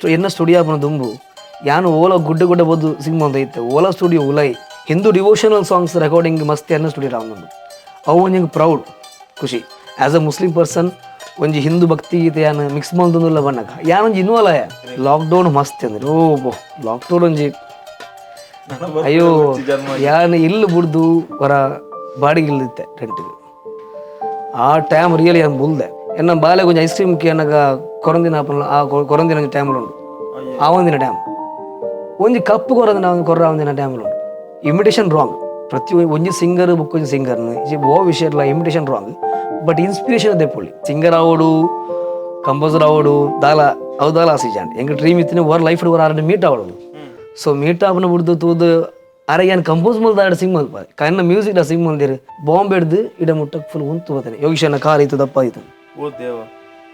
So ಎನ್ನ studio ಆಪುನ ದುಂಬು ಯಾನು ಓಲ ಗುಡ್ಡೆ ಗುಡ್ಡೆ ಬೋದು ಸಿಂಗ್ ಐತೆ ಓಲಾ ಸ್ಟುಡಿಯೋ ಉಲೈ ಹಿಂದೂ ಡಿವೋಷನಲ್ ಸಾಂಗ್ಸ್ ರೆಕಾರ್ಡಿಂಗ್ ಮಸ್ತ್ ಎನ್ನ ಸ್ಟುಡಿಯೋ ರಾವೊಂದು ಅವು ಒಂಜಿಂಗ್ ಪ್ರೌಡ್ ಖುಷಿ ಆ್ಯಸ್ ಅ ಮುಸ್ಲಿಂ ಪರ್ಸನ್ ಒಂಜಿ ಹಿಂದೂ ಭಕ್ತಿ ಗೀತೆ ಯಾನು ಮಿಕ್ಸ್ ಮಂತುಲ್ಲ ಬಣ್ಣಗ ಯಾನೊಂಜಿ ಇನ್ವಾಲ್ವ್ ಆಯ ಲಾಕ್ಡೌನ್ ಮಸ್ತ್ ಅಂದ್ರೆ ಓ ಬೋ ಲಾಕ್ಡೌನ್ ಒಂಜಿ ಅಯ್ಯೋ ಯಾನು ಇಲ್ಲಿ ಬಿಡ್ದು ಹೊರ ಬಾಡಿಗೆ ಇಲ್ಲಿತ್ತೆ ರೆಂಟಿಗೆ ಆ ಟೈಮ್ ರಿಯಲಿ ಏನು ಬುಲ್ದೆ ಎನ್ನ ಬಾಲೆ ಕೊಂಚ ಐಸ್ ಕ್ರೀಮ್ಗೆ ಎನ್ನಾಗ ಕೊರಂದಿನ ಆ ಕೊರಂದಿನ ಒಂಜಿ ಟೈಮ್ಲು ಉಂಡು ಆ ಒಂದಿನ ಟೈಮ್ ಒಂಜಿ ಕಪ್ಪು ಕೊರಂದಿನ ಕೊರ್ರ ಒಂದಿನ ಟೈಮ್ಲು ಉಂಡು ಇಮಿಟೇಷನ್ ರಾಂಗ್ ಪ್ರತಿ ಒಂಜಿ ಸಿಂಗರ್ ಬುಕ್ ಒಂಜಿ ಸಿಂಗರ್ನ ಓ ವಿಷಯಲ್ಲ ಇಮಿಟೇಷನ್ ರಾಂಗ್ ಬಟ್ ಇನ್ಸ್ಪಿರೇಷನ್ ದೆಪ್ಪುಳಿ ಸಿಂಗರ್ ಆವೋಡು ಕಂಪೋಸರ್ ಆವೋಡು ದಾಲ ಅವು ದಾಲ ಆಸಿಜಾಂಡ್ ಎಂಗ್ ಡ್ರೀಮ್ ಇತ್ತಿನ ಓರ್ ಲೈಫ್ ಓರ್ ಆರ್ನ ಮೀಟ್ ಆವೋಡು ಸೊ ಮೀಟ್ ಆಪನ ಬಿಡ್ದು ತೂದು ಅರೆ ಏನು ಕಂಪೋಸ್ ಮಲ್ದಾಡ ಸಿಂಗ್ ಮಲ್ಪ ಕನ್ನ ಮ್ಯೂಸಿಕ್ ಸಿಂಗ್ ಮಲ್ದಿರು ಬಾಂಬ್ ಹಿಡ್ದು ಇಡ ಮುಟ್ಟಕ್ಕೆ ಫುಲ್ ಉಂತು ಹೋಗ್ತಾನೆ ಯೋಗೀಶನ ಕಾರ್ ಇತ್ತು ದಪ್ಪ ಆಯ್ತು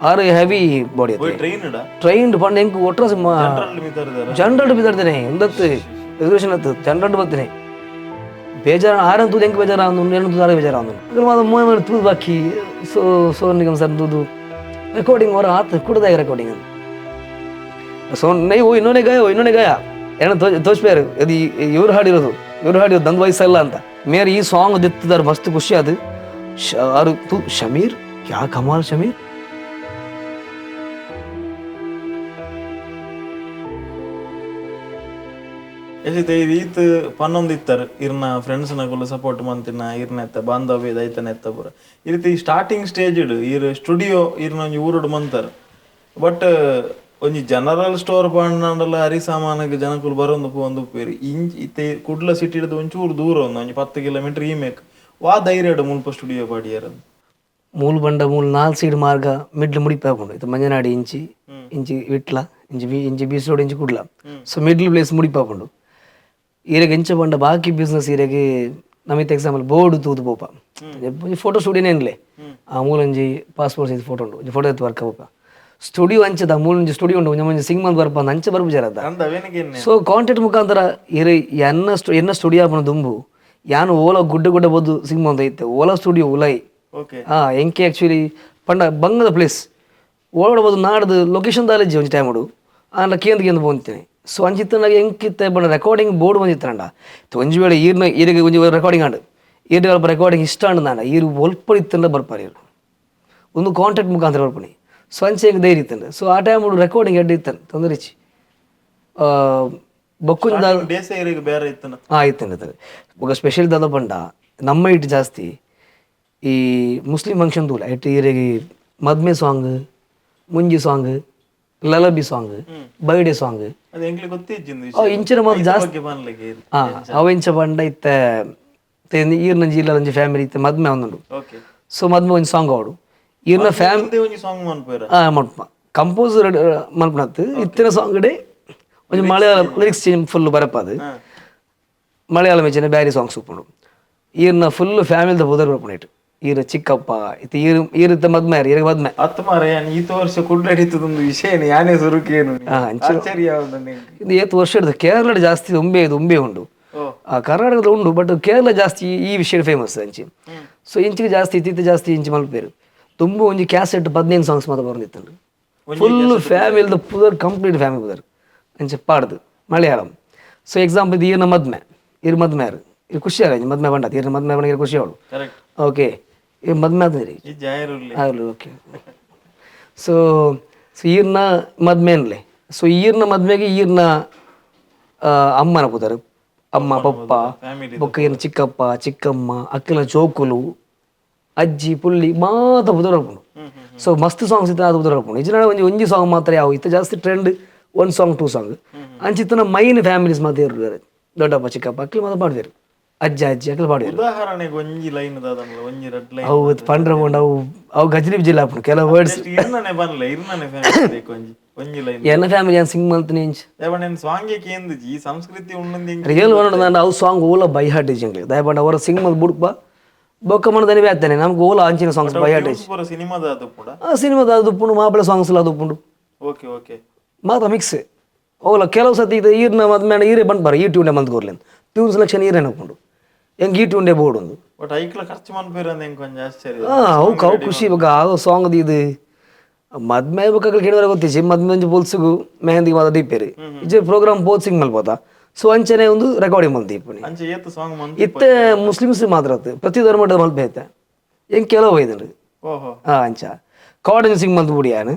ಆರು ಹೆವಿ ಬಾಡಿ ಟ್ರೈನ್ಡ್ ಪಂಡ ಹೆಂಗ್ ಒಟ್ರ ಜನರಲ್ ಬಿದ್ದಾಡ್ತೇನೆ ಎಂದತ್ತು ಎದುರೇಷನ್ ಹತ್ತು ಜನರಲ್ ಬರ್ತೀನಿ ಬೇಜಾರ ಆರಂತೂ ಹೆಂಗೆ ಬೇಜಾರ ಅಂದು ದಾರ ಬೇಜಾರ ಅಂದು ಮೂವಿ ತೂದು ಬಾಕಿ ಸೋನು ನಿಗಮ್ ಸರ್ ತೂದು ರೆಕಾರ್ಡಿಂಗ್ ಅವರ ಆತ ಕುಡ್ದಾಗ ರೆಕಾರ್ಡಿಂಗ್ ಅಂತ ಸೋನ್ ನೈ ಓ ಇನ್ನೊಂದೇ ಗಾಯ ಏನೋ ತೋಚ್ಬೇರು ಅದು ಇವ್ರು ಹಾಡಿರೋದು ನಂದು ವಯಸ್ಸಲ್ಲ ಅಂತ ಮೇರೆ ಈ ಸಾಂಗ್ ದಿತ್ತಿದಾರೆ ಮಸ್ತ್ ಖುಷಿ ಅದು ಅವರು ತು ಶಮೀರ್ ಕ್ಯಾ ಕಮಾಲ್ ಶಮೀರ್ ಎಷ್ಟೈತೆ ಈತ್ ಪನ್ನೊಂದಿತ್ತಾರೆ ಇರ್ನ ಫ್ರೆಂಡ್ಸ್ನಾಗೆಲ್ಲ ಸಪೋರ್ಟ್ ಮಂತಿನ ಇರ್ನೆತ್ತ ಬಾಂಧವ್ಯದ ಐತನೆತ್ತ ಪೂರ ಈ ರೀತಿ ಸ್ಟಾರ್ಟಿಂಗ್ ಸ್ಟೇಜ್ ಇಡು ಇರ್ ಸ್ಟುಡಿಯೋ ಇರ್ನ ಒಂಜಿ ಊರುಡು ಮಂತಾರೆ ಬಟ್ ಒಂಜಿ ಜನರಲ್ ಸ್ಟೋರ್ ಪಂಡಲ್ಲ ಹರಿ ಸಾಮಾನಿಗೆ ಜನಕ್ಕುಲು ಬರೋದು ಪೋಂದು ಪೇರಿ ಇಂಚ್ ಇತ್ತೆ ಕುಡ್ಲ ಸಿಟಿ ಹಿಡಿದು ಒಂಚೂರು ದೂರ ಒಂಜಿ 10 ಕಿಲೋಮೀಟರ್ ಈ ಮೇಕ್ ವಾ ಧೈರ್ಯ ಮುಲ್ಪ ಸ್ಟುಡಿಯೋ ಪಾಡಿಯಾರ ಮೂಲ್ ಬಂಡ ಮೂಲ್ 4 ಸೈಡ್ ಮಾರ್ಗ ಮಿಡ್ಲ್ ಮುಡಿಪಾಕೊಂಡು ಇದು ಮಂಜನಾಡಿ ಇಂಚಿ ವಿಟ್ಲ ಇಂಚಿ ಬೀಸ್ ರೋಡ್ ಇಂಚಿ ಕುಡ್ಲ ಸೊ ಮಿಡ್ಲ್ ಪ್ಲೇಸ್ ಮುಡಿಪಾಕೊಂಡು ಈರೆಗೆ ಎಂಚ ಬಂಡ ಬಾಕಿ ಬಿಸ್ನೆಸ್ ಈರೆಗೆ ನಮಿತ್ ಎಕ್ಸಾಂಪಲ್ ಬೋರ್ಡ್ ತೂದು ಪೋಪ ಫೋಟೋ ಸ್ಟುಡಿಯೋನೇ ಇನ್ಲೆ ಆ ಮೂಲಂಜಿ ಪಾಸ್ಪೋರ್ಟ್ ಸೈಜ್ ಫೋಟೋ ಉಂಡು ಫೋಟೋ ಎತ್ತು ವರ್ಕ್ ಪೋಪ ಸ್ಟುಡಿಯೋ ಅಂಚದ ಮೂಲಂಜಿ ಸ್ಟುಡಿಯೋ ಉಂಡು ಒಂಜಿ ಸಿಂಗ್ ಮಂತ್ ಬರ್ಪ ಅಂಚ ಬರ್ಬು ಜರದ ಸೊ ಕಾಂಟ್ಯಾಕ್ಟ್ ಮುಖಾಂತರ ಇರೆ ಎನ್ನ ಸ್ಟುಡಿಯೋ ಆಪುನ ದುಂಬು ಯಾನು ಓಲ ಗುಡ್ಡೆ ಗುಡ್ಡೆ ಬೋದು ಸಿಂಗ್ ಮಂತ್ ಐತೆ ಓಲಾ ಸ್ಟುಡಿಯೋ ಉಲೈ ಎಂಕೆ ಆ್ಯಕ್ಚುಲಿ ಪಂಡ ಬಂಗದ ಪ್ಲೇಸ್ ಓಡಬಹುದು ನಾಡ್ದು ಲೊಕೇಶನ್ ದಾಲೇಜಿ ಒಂಜಿ ಟೈಮ್ ಉಡು ಆಂಡ ಕೇಂದ್ರ ಬಂತೇನೆ ಸೊ ಅಂಚಿತ್ತನಾಗ ಎಂಕಿತ್ತೆ ಬಣ್ಣ ರೆಕಾರ್ಡಿಂಗ್ ಬೋರ್ಡ್ ಬಂದಿತ್ತಂಡ ಒಂಜಿ ವೇಳೆ ಈರಿಗೆ ಒಂಜಿ ರೆಕಾರ್ಡಿಂಗ್ ಆಂಡು ಈರಿಗೆ ಅಲ್ಪ ರೆಕಾರ್ಡಿಂಗ್ ಇಷ್ಟ ಅಂಡ ಈರು ಒಲ್ಪ ಇತ್ತಂಡ ಬರ್ಪಾರಿ ಒಂದು ಕಾಂಟ್ಯಾಕ್ಟ್ ಮುಖಾಂತರ ಬರ್ಪಣಿ ಸೊ ಅಂಚೆ ಹೆಂಗೆ ಧೈರ್ಯ ಇತ್ತಂಡ ಸೊ ಆ ಟೈಮ್ ರೆಕಾರ್ಡಿಂಗ್ ಎಡ್ಡೆ ಇತ್ತಂಡ ತೊಂದರೆ ಬೊಕ್ಕುಂದ ಇತ್ತಂಡ ఒక ಸ್ಪೆಷಲ್ ದಾದ ಪಂಡ ನಮ್ಮ ಇಟ್ಟು ಜಾಸ್ತಿ ಈ ಮುಸ್ಲಿಂ ಫಂಕ್ಷನ್ ತೂಲ ಇಟ್ಟು ಈರಿಗೆ ಮದ್ಮೆ ಸಾಂಗ್ ಮುಂಜಿ song lullaby song birthday song ಇಂಚಿನ ಮಾತು ಜಾಸ್ತಿ ಅವ ಇಂಚ ಪಂಡ ಇತ್ತ ಈರ್ನಂಜಿ ಇಲ್ಲ ಒಂಜಿ ಫ್ಯಾಮಿಲಿ ಇತ್ತ ಮದ್ಮೆ ಒಂದುಂಡು ಸೊ ಮದ್ಮೆ ಒಂಜಿ ಸಾಂಗ್ ಆವಡು ಈರ್ನ ಫ್ಯಾಮಿಲಿ ಮಲ್ಪ ಕಂಪೋಸ್ ಮಲ್ಪನತ್ತು ಇತ್ತಿನ ಸಾಂಗ್ ಡೇ ಒಂಜಿ ಮಲಯಾಳಂ ಲಿರಿಕ್ಸ್ ಫುಲ್ ಬರಪದು ಮಲಯಾಳಂ ಹೆಚ್ಚಿನ ಬ್ಯಾರಿ ಸಾಂಗ್ಸ್ ಉಪ್ಪುಂಡು ಈರ್ನ ಫುಲ್ ಫ್ಯಾಮಿಲಿದ ಹೋದರ್ ಬರ್ಪುಂಡು ಈರ ಚಿಕ್ಕಪ್ಪ ಇತ್ತು ಈರಿತ್ತ ಮದ್ಮೆ ಈರಿಗೆ ಮದ್ಮೆ ಈತ ವರ್ಷ ಕುಡ್ಲಡಿತದೊಂದು ವಿಷಯ ಯಾನೇ ಸುರುಕೇನು ಇದು 8 ವರ್ಷ ಹಿಡಿದು ಕೇರಳ ಜಾಸ್ತಿ ಉಂಬೆ ಉಂಡು ಕರ್ನಾಟಕದ ಉಂಡು ಬಟ್ ಕೇರಳ ಜಾಸ್ತಿ ಈ ವಿಷಯ ಫೇಮಸ್ ಅಂಚಿ ಸೊ ಇಂಚಿಗೆ ಜಾಸ್ತಿ ಇತ್ತಿತ್ತ ಜಾಸ್ತಿ ಇಂಚಿ ಮಲ್ಪೇರು ತುಂಬ ಒಂಜಿ ಕ್ಯಾಸೆಟ್ 15 ಸಾಂಗ್ಸ್ ಮಾತ್ರ ಬರ್ದಿತ್ತಂಡು ಫುಲ್ ಫ್ಯಾಮಿಲಿದ ಪುದರ್ ಕಂಪ್ಲೀಟ್ ಫ್ಯಾಮಿಲಿ ಪುದರ್ ಅಂಚೆ ಪಾಡ್ದು ಮಲಯಾಳಂ ಸೊ ಎಕ್ಸಾಂಪಲ್ ಇದು ಈರ್ನ ಮದ್ಮೆ ಇರ್ ಮದ್ಮೆ ಯಾರು ಇದು ಖುಷಿ ಆಗ ಮದ್ಮೆ ಬಂಡತ್ ಈರ್ನ ಮದ್ಮೆ ಬಣ್ಣ ಖುಷಿ ಅವಳು ಓಕೆ ಈ ಮದ್ಮೆ ಆದ್ಮೇಲೆ ಆಗಲಿ ಓಕೆ ಸೊ ಈರ್ನ ಮದ್ಮೆ ಅನ್ಲೆ ಸೊ ಈರ್ನ ಮದ್ಮೆಗೆ ಈರ್ನ ಅಮ್ಮನ ಪುದರ್ ಅಮ್ಮ ಪಪ್ಪ ಬೊಕ್ಕ ಈರ್ನ ಚಿಕ್ಕಪ್ಪ ಚಿಕ್ಕಮ್ಮ ಅಕ್ಕಲ ಚೋಕುಲು ಅಜ್ಜಿ ಪುಳ್ಳಿ ಮಾತ ಪುದರ್ ಹಾಕೊಂಡು ಸೊ ಮಸ್ತ್ ಸಾಂಗ್ಸ್ ಇತ್ತ ಅದು ಪುದರ್ ಹಾಕೊಂಡು ಇಜನ ಒಂಜಿ ಸಾಂಗ್ ಮಾತ್ರ ಯಾವ ಇತ್ತ ಜಾಸ್ತಿ ಟ್ರೆಂಡ್ 1 ಸಾಂಗ್ 2 ಸಾಂಗ್ ಅಂಚಿತ್ತನ ಮೈನ್ ಫ್ಯಾಮಿಲೀಸ್ ಮಾತ್ರ ಇರ್ತಾರೆ ದೊಡ್ಡಪ್ಪ ಚಿಕ್ಕಪ್ಪ ಅಕ್ಕಲು ಮಾತ್ರ ಪಾಡ್ದೇರು ಅಜ್ಜ ಅಕ್ಕಲು ಪಾಡ್ದೇರು ಉದಾಹರಣೆಗೆ ಒಂಜಿ ಲೈನ್ ದಾದಂಗ ಒಂಜಿ ರೆಡ್ ಲೈನ್ ಅವು ಪಂಡ್ರಗೊಂಡು ಅವು ಗಜ್ರಿ ಬಿಜಿಲ್ಲ ಹಾಕೊಂಡು ಕೆಲವು ವರ್ಡ್ಸ್ ಇರ್ನನೆ ಬನ್ಲೆ ಇರ್ನನೆ ಫ್ಯಾಮಿಲಿ ಒಂಜಿ ಲೈನ್ ಎನ್ನ ಫ್ಯಾಮಿಲಿ ಏನು ಸಿಂಗ್ ಮಲ್ತನೆ ಇಂಚ್ ದಯಪಂಡ ಸಾಂಗ್ ಕೇಂದ್ರಜಿ ಈ ಸಂಸ್ಕೃತಿ ಉಣ್ಣಂದಿ ರಿಯಲ್ ವರ್ಡ್ ನಾನು ಅವು ಸಾಂಗ್ ಓಲ ಬೈ ಹಾರ್ಟ್ ಇಜಂಗ್ಲಿ ದಯಪಂಡ ಅವರ ಸಿಂಗ್ ಮಲ್ ಬುಡ್ಪ ಬೊಕ್ಕ ಮನದನಿ ಬೇತ್ತಾನೆ ನಮ್ಗೆ ಓಲ ಅಂಚಿನ ಸಾಂಗ್ಸ್ ಬೈ ಹಾರ್ಟ್ ಸಿನಿಮಾದ ಅದುಪುಡ ಸಿನಿಮಾದ ಅದುಪ್ಪುಂಡು ಮಾಪಿಳ ಸಾಂಗ್ಸ್ ಎಲ್ಲ ಅದುಪ್ಪುಂಡು ಓಕೆ ಮಾತ್ರ ಮಿಕ್ಸ್ ಓಲ ಕೆಲವು ಸತಿ ಇದು ಈರ್ನ ಮದ್ಮೇಲೆ ಈರೇ ಬಂದು ಬರ ಈ ಟ್ಯೂನ್ಡೆ ಮಂತ್ ಕೋರ್ಲೇನು ಟ್ಯೂನ್ ಸೆಲೆಕ್ಷನ್ ಈರೇನು ಹಾಕೊಂಡು ಹೆಂಗೆ ಈ ಟ್ಯೂನ್ಡೆ ಬೋರ್ಡ್ ಒಂದು ಬಟ್ ಐಕ್ಲ ಖರ್ಚು ಮನ್ಪೇರ ಹೆಂಗೆ ಕೊಂಚ ಆಶ್ಚರ್ಯ ಅವು ಖುಷಿ ಇವಾಗ ಆ ಸಾಂಗ್ದು ಇದು ಮದ್ಮೆ ಬೇಕಾಗಲಿ ಕೇಳಿದ್ರೆ ಗೊತ್ತಿಚ್ಚಿ ಮದ್ಮೆ ಒಂಜಿ ಪುಲ್ಸಿಗು ಮೆಹಂದಿ ಮಾತ ದೀಪೇರಿ ಇಜ್ಜೆ ಪ್ರೋಗ್ರಾಮ್ ಬೋತ್ ಮಲ್ಬೋದ ಸೊ ಅಂಚನೆ ಒಂದು ರೆಕಾರ್ಡಿಂಗ್ ಮಲ್ತಿ ಇಪ್ಪುನಿ ಅಂಚೆ ಏತ್ ಸಾಂಗ್ ಮಂತ್ ಇತ್ತೆ ಮುಸ್ಲಿಮ್ಸ್ ಮಾತ್ರ ಪ್ರತಿ ಧರ್ಮದ ಮಲ್ಪೇತೆ ಹೆಂಗೆ ಕೆಲವು ಒಯ್ದನ್ರಿ ಓಹೋ ಅಂಚ ಕಾರ್ಡ್ ಸಿಂಗ್ ಮಲ್ತು ಬಿಡಿಯಾನು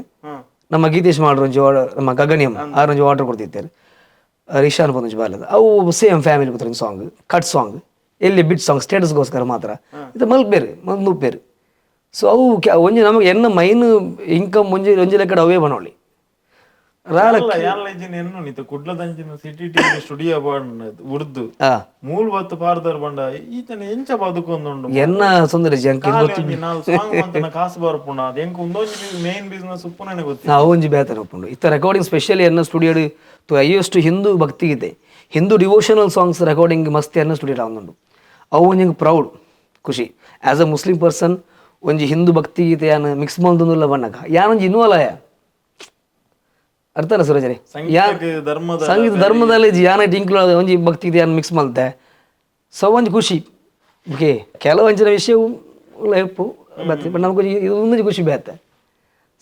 ನಮ್ಮ ಗೀತೇಶ್ ಮಾಡ್ರು ಒಂಜಿ ನಮ್ಮ ಗಗನಿಯಂ ಆರೊಂಜಿ ಆರ್ಡರ್ ಕೊಡ್ತಿದ್ದಾರೆ ರಿಶಾನ್ ಬಂದೊಂಜಿ ಬಾರ್ಲದ ಅವು ಸೇಮ್ ಫ್ಯಾಮಿಲಿ ಪತ್ರ ಸಾಂಗ್ ಕಟ್ ಸಾಂಗ್ ಎಲ್ಲಿ ಬಿಟ್ ಸಾಂಗ್ ಸ್ಟೇಟಸ್ಗೋಸ್ಕರ ಮಾತ್ರ ಇದು ಮಲ್ಪೇರು ಮಲ್ಪೇರು ಸೊ ಅವು ಒಂಜಿ ನಮಗೆ ಎನ್ನ ಮೈನ್ ಇನ್ಕಮ್ ಒಂಜಿ ಲೆಕ್ಕಡ ಅವೇ ಬನೋಳಿ ಕುಡ್ಲದಂಚಿನ ಸಿಟಿ ಟಿ ಸ್ಟುಡಿಯೋ ಬಂಡ್ ಉರ್ದು ಮೂಲ್ ಬತ್ತು ಪಾರ್ದರ್ ಬಂಡ ಈತನ ಎಂಚ ಬದುಕೊಂದುಂಡು ಎನ್ನ ತೊಂದರೆ ಕಾಸು ಬರ್ಪುಂಡ ಅದು ಎಂಕ್ ಒಂದೊಂಜಿ ಮೇನ್ ಬಿಸ್ನೆಸ್ ಉಪ್ಪುನೇ ಗೊತ್ತಿ ಅವು ಒಂಜಿ ಬೇತನ ಉಪ್ಪುಂಡು ಇತ್ತ ರೆಕಾರ್ಡಿಂಗ್ ಸ್ಪೆಷಲಿ ಎನ್ನ ಸ್ಟುಡಿಯೋಡ್ ತು ಹೈಯೆಸ್ಟ್ ಹಿಂದೂ ಭಕ್ತಿ ಗೀತೆ ಹಿಂದೂ ಡಿವೋಷನಲ್ ಸಾಂಗ್ಸ್ ರೆಕಾರ್ಡಿಂಗ್ ಮಸ್ತ್ ಎನ್ನ ಸ್ಟುಡಿಯೋಡ್ ಆವೊಂದುಂಡು ಅವು ಒಂಜಿ ಪ್ರೌಡ್ ಖುಷಿ ಆಸ್ ಅ ಮುಸ್ಲಿಂ ಪರ್ಸನ್ ಒಂಜಿ ಹಿಂದೂ ಭಕ್ತಿ ಗೀತೆ ಯಾನ್ ಮಿಕ್ಸ್ ಮಲ್ತೊಂದುಲ್ಲ ಬಣ್ಣಗ ಯಾನೊಂಜಿ ಇನ್ವಾಲ್ವ್ ಆಯ ಅರ್ಥನ ಸುರಜರಿ ಸಂಗೀತ ಧರ್ಮದಲ್ಲಿ ಯಾನೈಟ್ ಇನ್ಕ್ಲೂಡ್ ಒಂಜಿ ಭಕ್ತಿ ಗೀತೆ ಯಾನ್ ಮಿಕ್ಸ್ ಮಲ್ತೆ ಸೊ ಒಂಜಿ ಖುಷಿ ಓಕೆ ಕೆಲವು ಅಂಚಿನ ವಿಷಯವು ಹೆಪ್ಪು ಬತ್ತೆ ಬಟ್ ನಮ್ಗೆ ಇದು ಒಂದೊಂಜಿ ಖುಷಿ ಬೇತೆ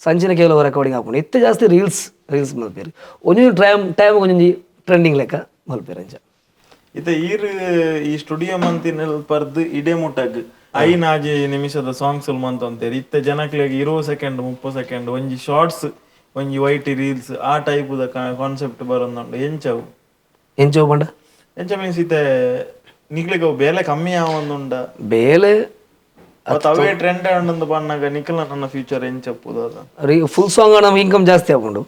ಸಂಚಿನ ಕೆಲವು ರೆಕಾರ್ಡಿಂಗ್ ಹಾಕೊಂಡು ಇತ್ತೆ ಜಾಸ್ತಿ ರೀಲ್ಸ್ ಮಲ್ಪೇರು ಒಂಜೊಂದು ಟೈಮ್ ಒಂಜೊಂಜಿ ಟ್ರೆಂಡಿಂಗ್ ಲೆಕ್ಕ ಮಲ್ಪೇರು ಅಂಚ ಇತ್ತೆ ಈ ಸ್ಟುಡಿಯೋ ಮಂತಿನಲ್ಲಿ ಪರ್ದು ಇಡೇ ಮುಟ್ಟಾಗ 5 ನಿಮಿಷದ ಸಾಂಗ್ಸ್ ಮಂತ್ ಅಂತೇರಿ ಇತ್ತೆ ಜನಕ್ಲೆಗ್ 20 ಸೆಕೆಂಡ್ 30 ಸೆಕೆಂಡ್ ಒಂಜಿ ಶಾರ್ಟ್ಸ್ ಒಂಜಿ ವೈಟ್ ರೀಲ್ಸ್ ಆ ಟೈಪ್ ದ ಕಾನ್ಸೆಪ್ಟ್ ಬರೋದುಂಡು ಎಂಚವು ಬಂಡ ಎಂಚ ಮೀನ್ಸ್ ಇತ್ತೆ ನಿಕ್ಲಿಗೆ ಅವು ಬೇಲೆ ಕಮ್ಮಿ ಆವೊಂದುಂಡ ಬೇಲೆ ಅವೇ ಟ್ರೆಂಡ್ ಆಂಡೊಂದು ಬಣ್ಣಗ ನಿಖಿಲ ನನ್ನ ಫ್ಯೂಚರ್ ಎಂಚಪ್ಪುದು ಅದ ಫುಲ್ ಸಾಂಗ್ ನಮ್ಗೆ ಇನ್ಕಮ್ ಜಾಸ್ತಿ ಹಾಕೊಂಡು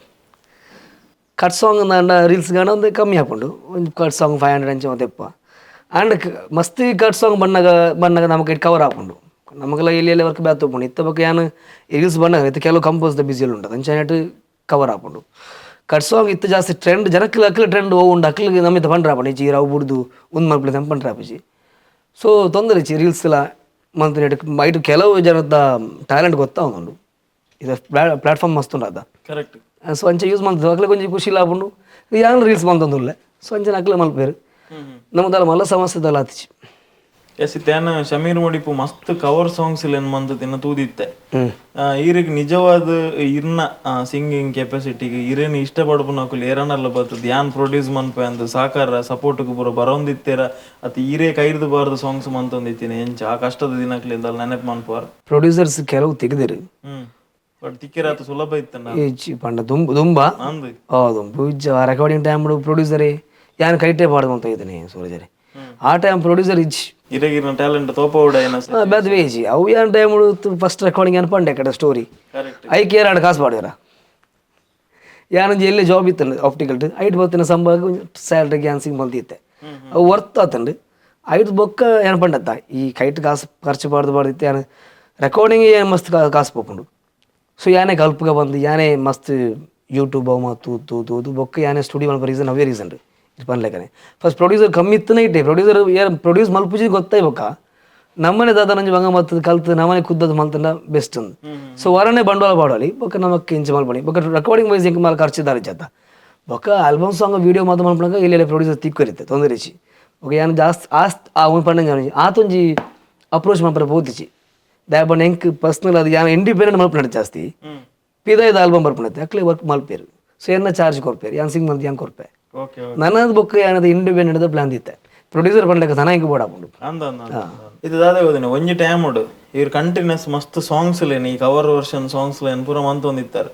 ಕಟ್ ಸಾಂಗ್ ಅಂಡ ರೀಲ್ಸ್ ಗಾಣ ಒಂದು ಕಮ್ಮಿ ಹಾಕೊಂಡು ಒಂದು ಕಟ್ ಸಾಂಗ್ 500 ಅಂಚೆ ಮತ್ತೆಪ್ಪ ಆ್ಯಂಡ್ ಮಸ್ತ್ ಕಟ್ ಸಾಂಗ್ ಬಣ್ಣಗ ನಮಗೆ ಕವರ್ ಹಾಕೊಂಡು ನಮಗೆಲ್ಲ ಇಲ್ಲಿ ವರ್ಕ್ ಬ್ಯಾತ್ ತೊಗೊಂಡು ಇತ್ತ ಬಗ್ಗೆ ಏನು ರೀಲ್ಸ್ ಬಣ್ಣಗ ಇತ್ತು ಕೆಲವು ಕಂಪೋಸ್ದ ಬಿಸಿಯಲ್ಲಿ ಉಂಟು ಅಂಚೆ ಕವರ್ ಹಾಕೊಂಡು ಕಟ್ ಸಾಂಗ್ ಇತ್ತು ಜಾಸ್ತಿ ಟ್ರೆಂಡ್ ಜನಕ್ಕೆ ಅಕ್ಕಲ ಟ್ರೆಂಡ್ ಹೋಗುಂಡು ಅಕ್ಕಲಿಗೆ ನಮ್ಮಿತ್ತ ಪಂಡ್ರ ಹಾಪಣಿ ಚಿ ರಾವು ಬಿಡ್ದು ಒಂದು ಮಲ್ಪಲಿ ಪಂಡ್ರ ಹಾಪಿಸಿ ಸೊ ತೊಂದರೆ ಚಿ ರೀಲ್ಸ್ ಎಲ್ಲ ಮಂತ್ ಮೈಟ್ ಕೆಲವು ಜನದ ಟ್ಯಾಲೆಂಟ್ ಗೊತ್ತಾ ಒಂದುಂಡು ಇದು ಪ್ಲಾಟ್ಫಾರ್ಮ್ ಮಸ್ತ್ ಉಂಡು ಅದ ಕರೆಕ್ಟ್ ಸೊ ಅಂಚೆ ಯೂಸ್ ಮಾಡ್ತೀವಿ ಅಕ್ಲೆ ಕೊಂಚ ಖುಷಿ ಲಾಪುಂಡು ಯಾರು ರೀಲ್ಸ್ ಬಂತಂದುಲ್ಲೆ ಸೊ ಅಂಚೆ ಅಕ್ಲೆ ಮಲ್ಪೇರು ನಮ್ಮದಲ್ಲ ಮಲ್ಲ ಸಮಸ್ಯೆದಲ್ಲ ಆತಿಚಿ ಎಸ್ ಇತ್ತೇನ ಶಮೀರ್ ಮುಡಿಪು ಮಸ್ತ್ ಕವರ್ ಸಾಂಗ್ಸ್ ಇಲ್ಲ ಮಂತ್ ತಿನ್ನ ತೂದಿತ್ತೆ ಈರಿಗೆ ನಿಜವಾದ ಇರ್ನ ಸಿಂಗಿಂಗ್ ಕೆಪಾಸಿಟಿಗೆ ಇರೇನು ಇಷ್ಟಪಡ್ಪುನಕುಲು ಏರನಲ್ಲ ಬರ್ತದೆ ಯಾನ್ ಪ್ರೊಡ್ಯೂಸ್ ಮನ್ಪೆ ಅಂದ್ ಸಾಕಾರ ಸಪೋರ್ಟ್ಗೆ ಪೂರ ಬರೋಂದಿತ್ತೇರ ಅತ್ ಈರೇ ಕೈರ್ದು ಬಾರ್ದು ಸಾಂಗ್ಸ್ ಮಂತೊಂದಿತ್ತೀನಿ ಎಂಚ ಆ ಕಷ್ಟದ ದಿನಕ್ಲಿಂದ ನೆನಪು ಮನ್ಪಾರ ಪ್ರೊಡ್ಯೂಸರ್ಸ್ ಕೆಲವು ತೆಗೆದಿರು ಬಟ್ ತಿಕ್ಕಿರಾತ ಸುಲಭ ಇತ್ತನ ಪಂಡ ದುಂಬ ದುಂಬು ರೆಕಾರ್ಡಿಂಗ್ ಟೈಮ್ ಪ್ರೊಡ್ಯೂಸರೇ ಯಾನ್ ಕೈಟೇ ಪಾಡ್ದು ಅಂತ ಇದ್ದೀನಿ ಸೂರಜರಿ ಆ ಟೈಮ್ ಪ್ರೊಡ್ಯೂಸರ್ ಇಜ್ಜಿ ಇರಗಿನ ಟ್ಯಾಲೆಂಟ್ ತೋಪವುಡ ಬೇಜಿ ಅವು ಏನು ಟೈಮ್ ಫಸ್ಟ್ ರೆಕಾರ್ಡಿಂಗ್ ಏನು ಪಂಡೆ ಕಡೆ ಸ್ಟೋರಿ ಐಕೆ ಎರಡು ಕಾಸು ಪಾಡ್ಯಾರ ಯಾನಂಜಿ ಎಲ್ಲಿ ಜಾಬ್ ಇತ್ತಂಡು ಆಪ್ಟಿಕಲ್ ಐಟ್ ಬರ್ತಿನ ಸಂಭಾಗ ಸ್ಯಾಲ್ರಿಗೆ ಏನು ಸಿಂಗ್ ಬಂದಿತ್ತೆ ಅವು ವರ್ತ್ ಆತಂಡು ಐದು ಬೊಕ್ಕ ಏನು ಪಂಡತ್ತ ಈ ಕೈಟ್ ಕಾಸು ಖರ್ಚು ಬಾರ್ದಿತ್ತೆ ಏನು ರೆಕಾರ್ಡಿಂಗ್ ಏನು ಮಸ್ತ್ ಕಾಸು ಪೋಕೊಂಡು ಸೊ ಯಾನೇ ಕಲ್ಪಗ ಬಂದು ಯಾನೇ ಮಸ್ತ್ ಯೂಟ್ಯೂಬ್ ಅವು ತೂತು ಬೊಕ್ಕ ಯಾನೇ ಸ್ಟುಡಿಯೋ ಮಲ್ಪ ರೀಸನ್ ಅವೇ ರೀಸನ್ ರೀ ಇದು ಪನ್ಲೆಕ್ಕನೆ ಫಸ್ಟ್ ಪ್ರೊಡ್ಯೂಸರ್ ಕಮ್ಮಿ ಇತ್ತನೇ ಇಟ್ಟೆ ಪ್ರೊಡ್ಯೂಸರ್ ಯಾರು ಪ್ರೊಡ್ಯೂಸ್ ಮಲ್ಪುಜಿ ಗೊತ್ತಾಯ್ಬೇಕ ನಮ್ಮನೆ ದಾದ ನಂಜು ಬಂಗ ಮತ್ತದು ಕಲ್ತು ನಮ್ಮನೆ ಕುದ್ದದು ಮಲ್ತಂಡ ಬೆಸ್ಟ್ ಅಂದು ಸೊ ವರನೇ ಬಂಡವಾಳ ಬಾಡಲಿ ಬೊಕ್ಕ ನಮಕ್ಕೆ ಇಂಚ ಮಲ್ಪಣಿ ಬೊಕ್ಕ ರೆಕಾರ್ಡಿಂಗ್ ವೈಸ್ ಎಂಕ ಮಾಲ್ ಖರ್ಚಿದಾರೆ ಜತ ಬೊಕ್ಕ ಆಲ್ಬಮ್ ಸಾಂಗ್ ವಿಡಿಯೋ ಮಾತು ಮಲ್ಪಣಗ ಇಲ್ಲಿ ಪ್ರೊಡ್ಯೂಸರ್ ತಿಕ್ಕರಿತ್ತೆ ತೊಂದರೆ ಇಚ್ಚಿ ಓಕೆ ಯಾನು ಜಾಸ್ತಿ ಒಂದು ಪಂಡ ಆತೊಂಜಿ ಅಪ್ರೋಚ್ ಮಲ್ಪರ ಪೋತಿಚ್ಚಿ ದ್ಯಾ ಬಂಡ ಎಂಕ್ ಪರ್ಸ್ನಲ್ ಅದು ಯಾನು ಇಂಡಿಪೆಂಡೆಂಟ್ ಮಲ್ಪನಡೆ ಜಾಸ್ತಿ ಪಿದಾಯ್ದು ಆಲ್ಬಮ್ ಬರ್ಪಣತ್ತೆ ಅಕ್ಲೆ ವರ್ಕ್ ಮಲ್ಪೇರು ಸೊ ಏನ ಚಾರ್ಜ್ ಕೊರ್ಪೇರು ಯಾನ್ ಸಿಂಗ್ ಮಂತ್ ಯಾನ್ ಕೊರ್ಪೆ ನನ್ನದು ಬೊಕ್ಕ ಏನದು ಇಂಡಿಪೆಂಡೆಂಟ್ ಪ್ಲಾನ್ ಇತ್ತೆ ಪ್ರೊಡ್ಯೂಸರ್ ಪಂಡ್ಲೆಕ್ಕ ತನ ಹಿಂಗೆ ಬೋಡಾಪುಂಡು ಇದು ದಾದ ಹೋದಿನ ಒಂಜಿ ಟೈಮ್ ಉಡು ಇವ್ರು ಕಂಟಿನ್ಯೂಸ್ ಮಸ್ತ್ ಸಾಂಗ್ಸ್ ಲೇನಿ ಈ ಕವರ್ ವರ್ಷನ್ ಸಾಂಗ್ಸ್ ಲೇನ್ ಪೂರ ಮಂತೊಂದಿತ್ತಾರೆ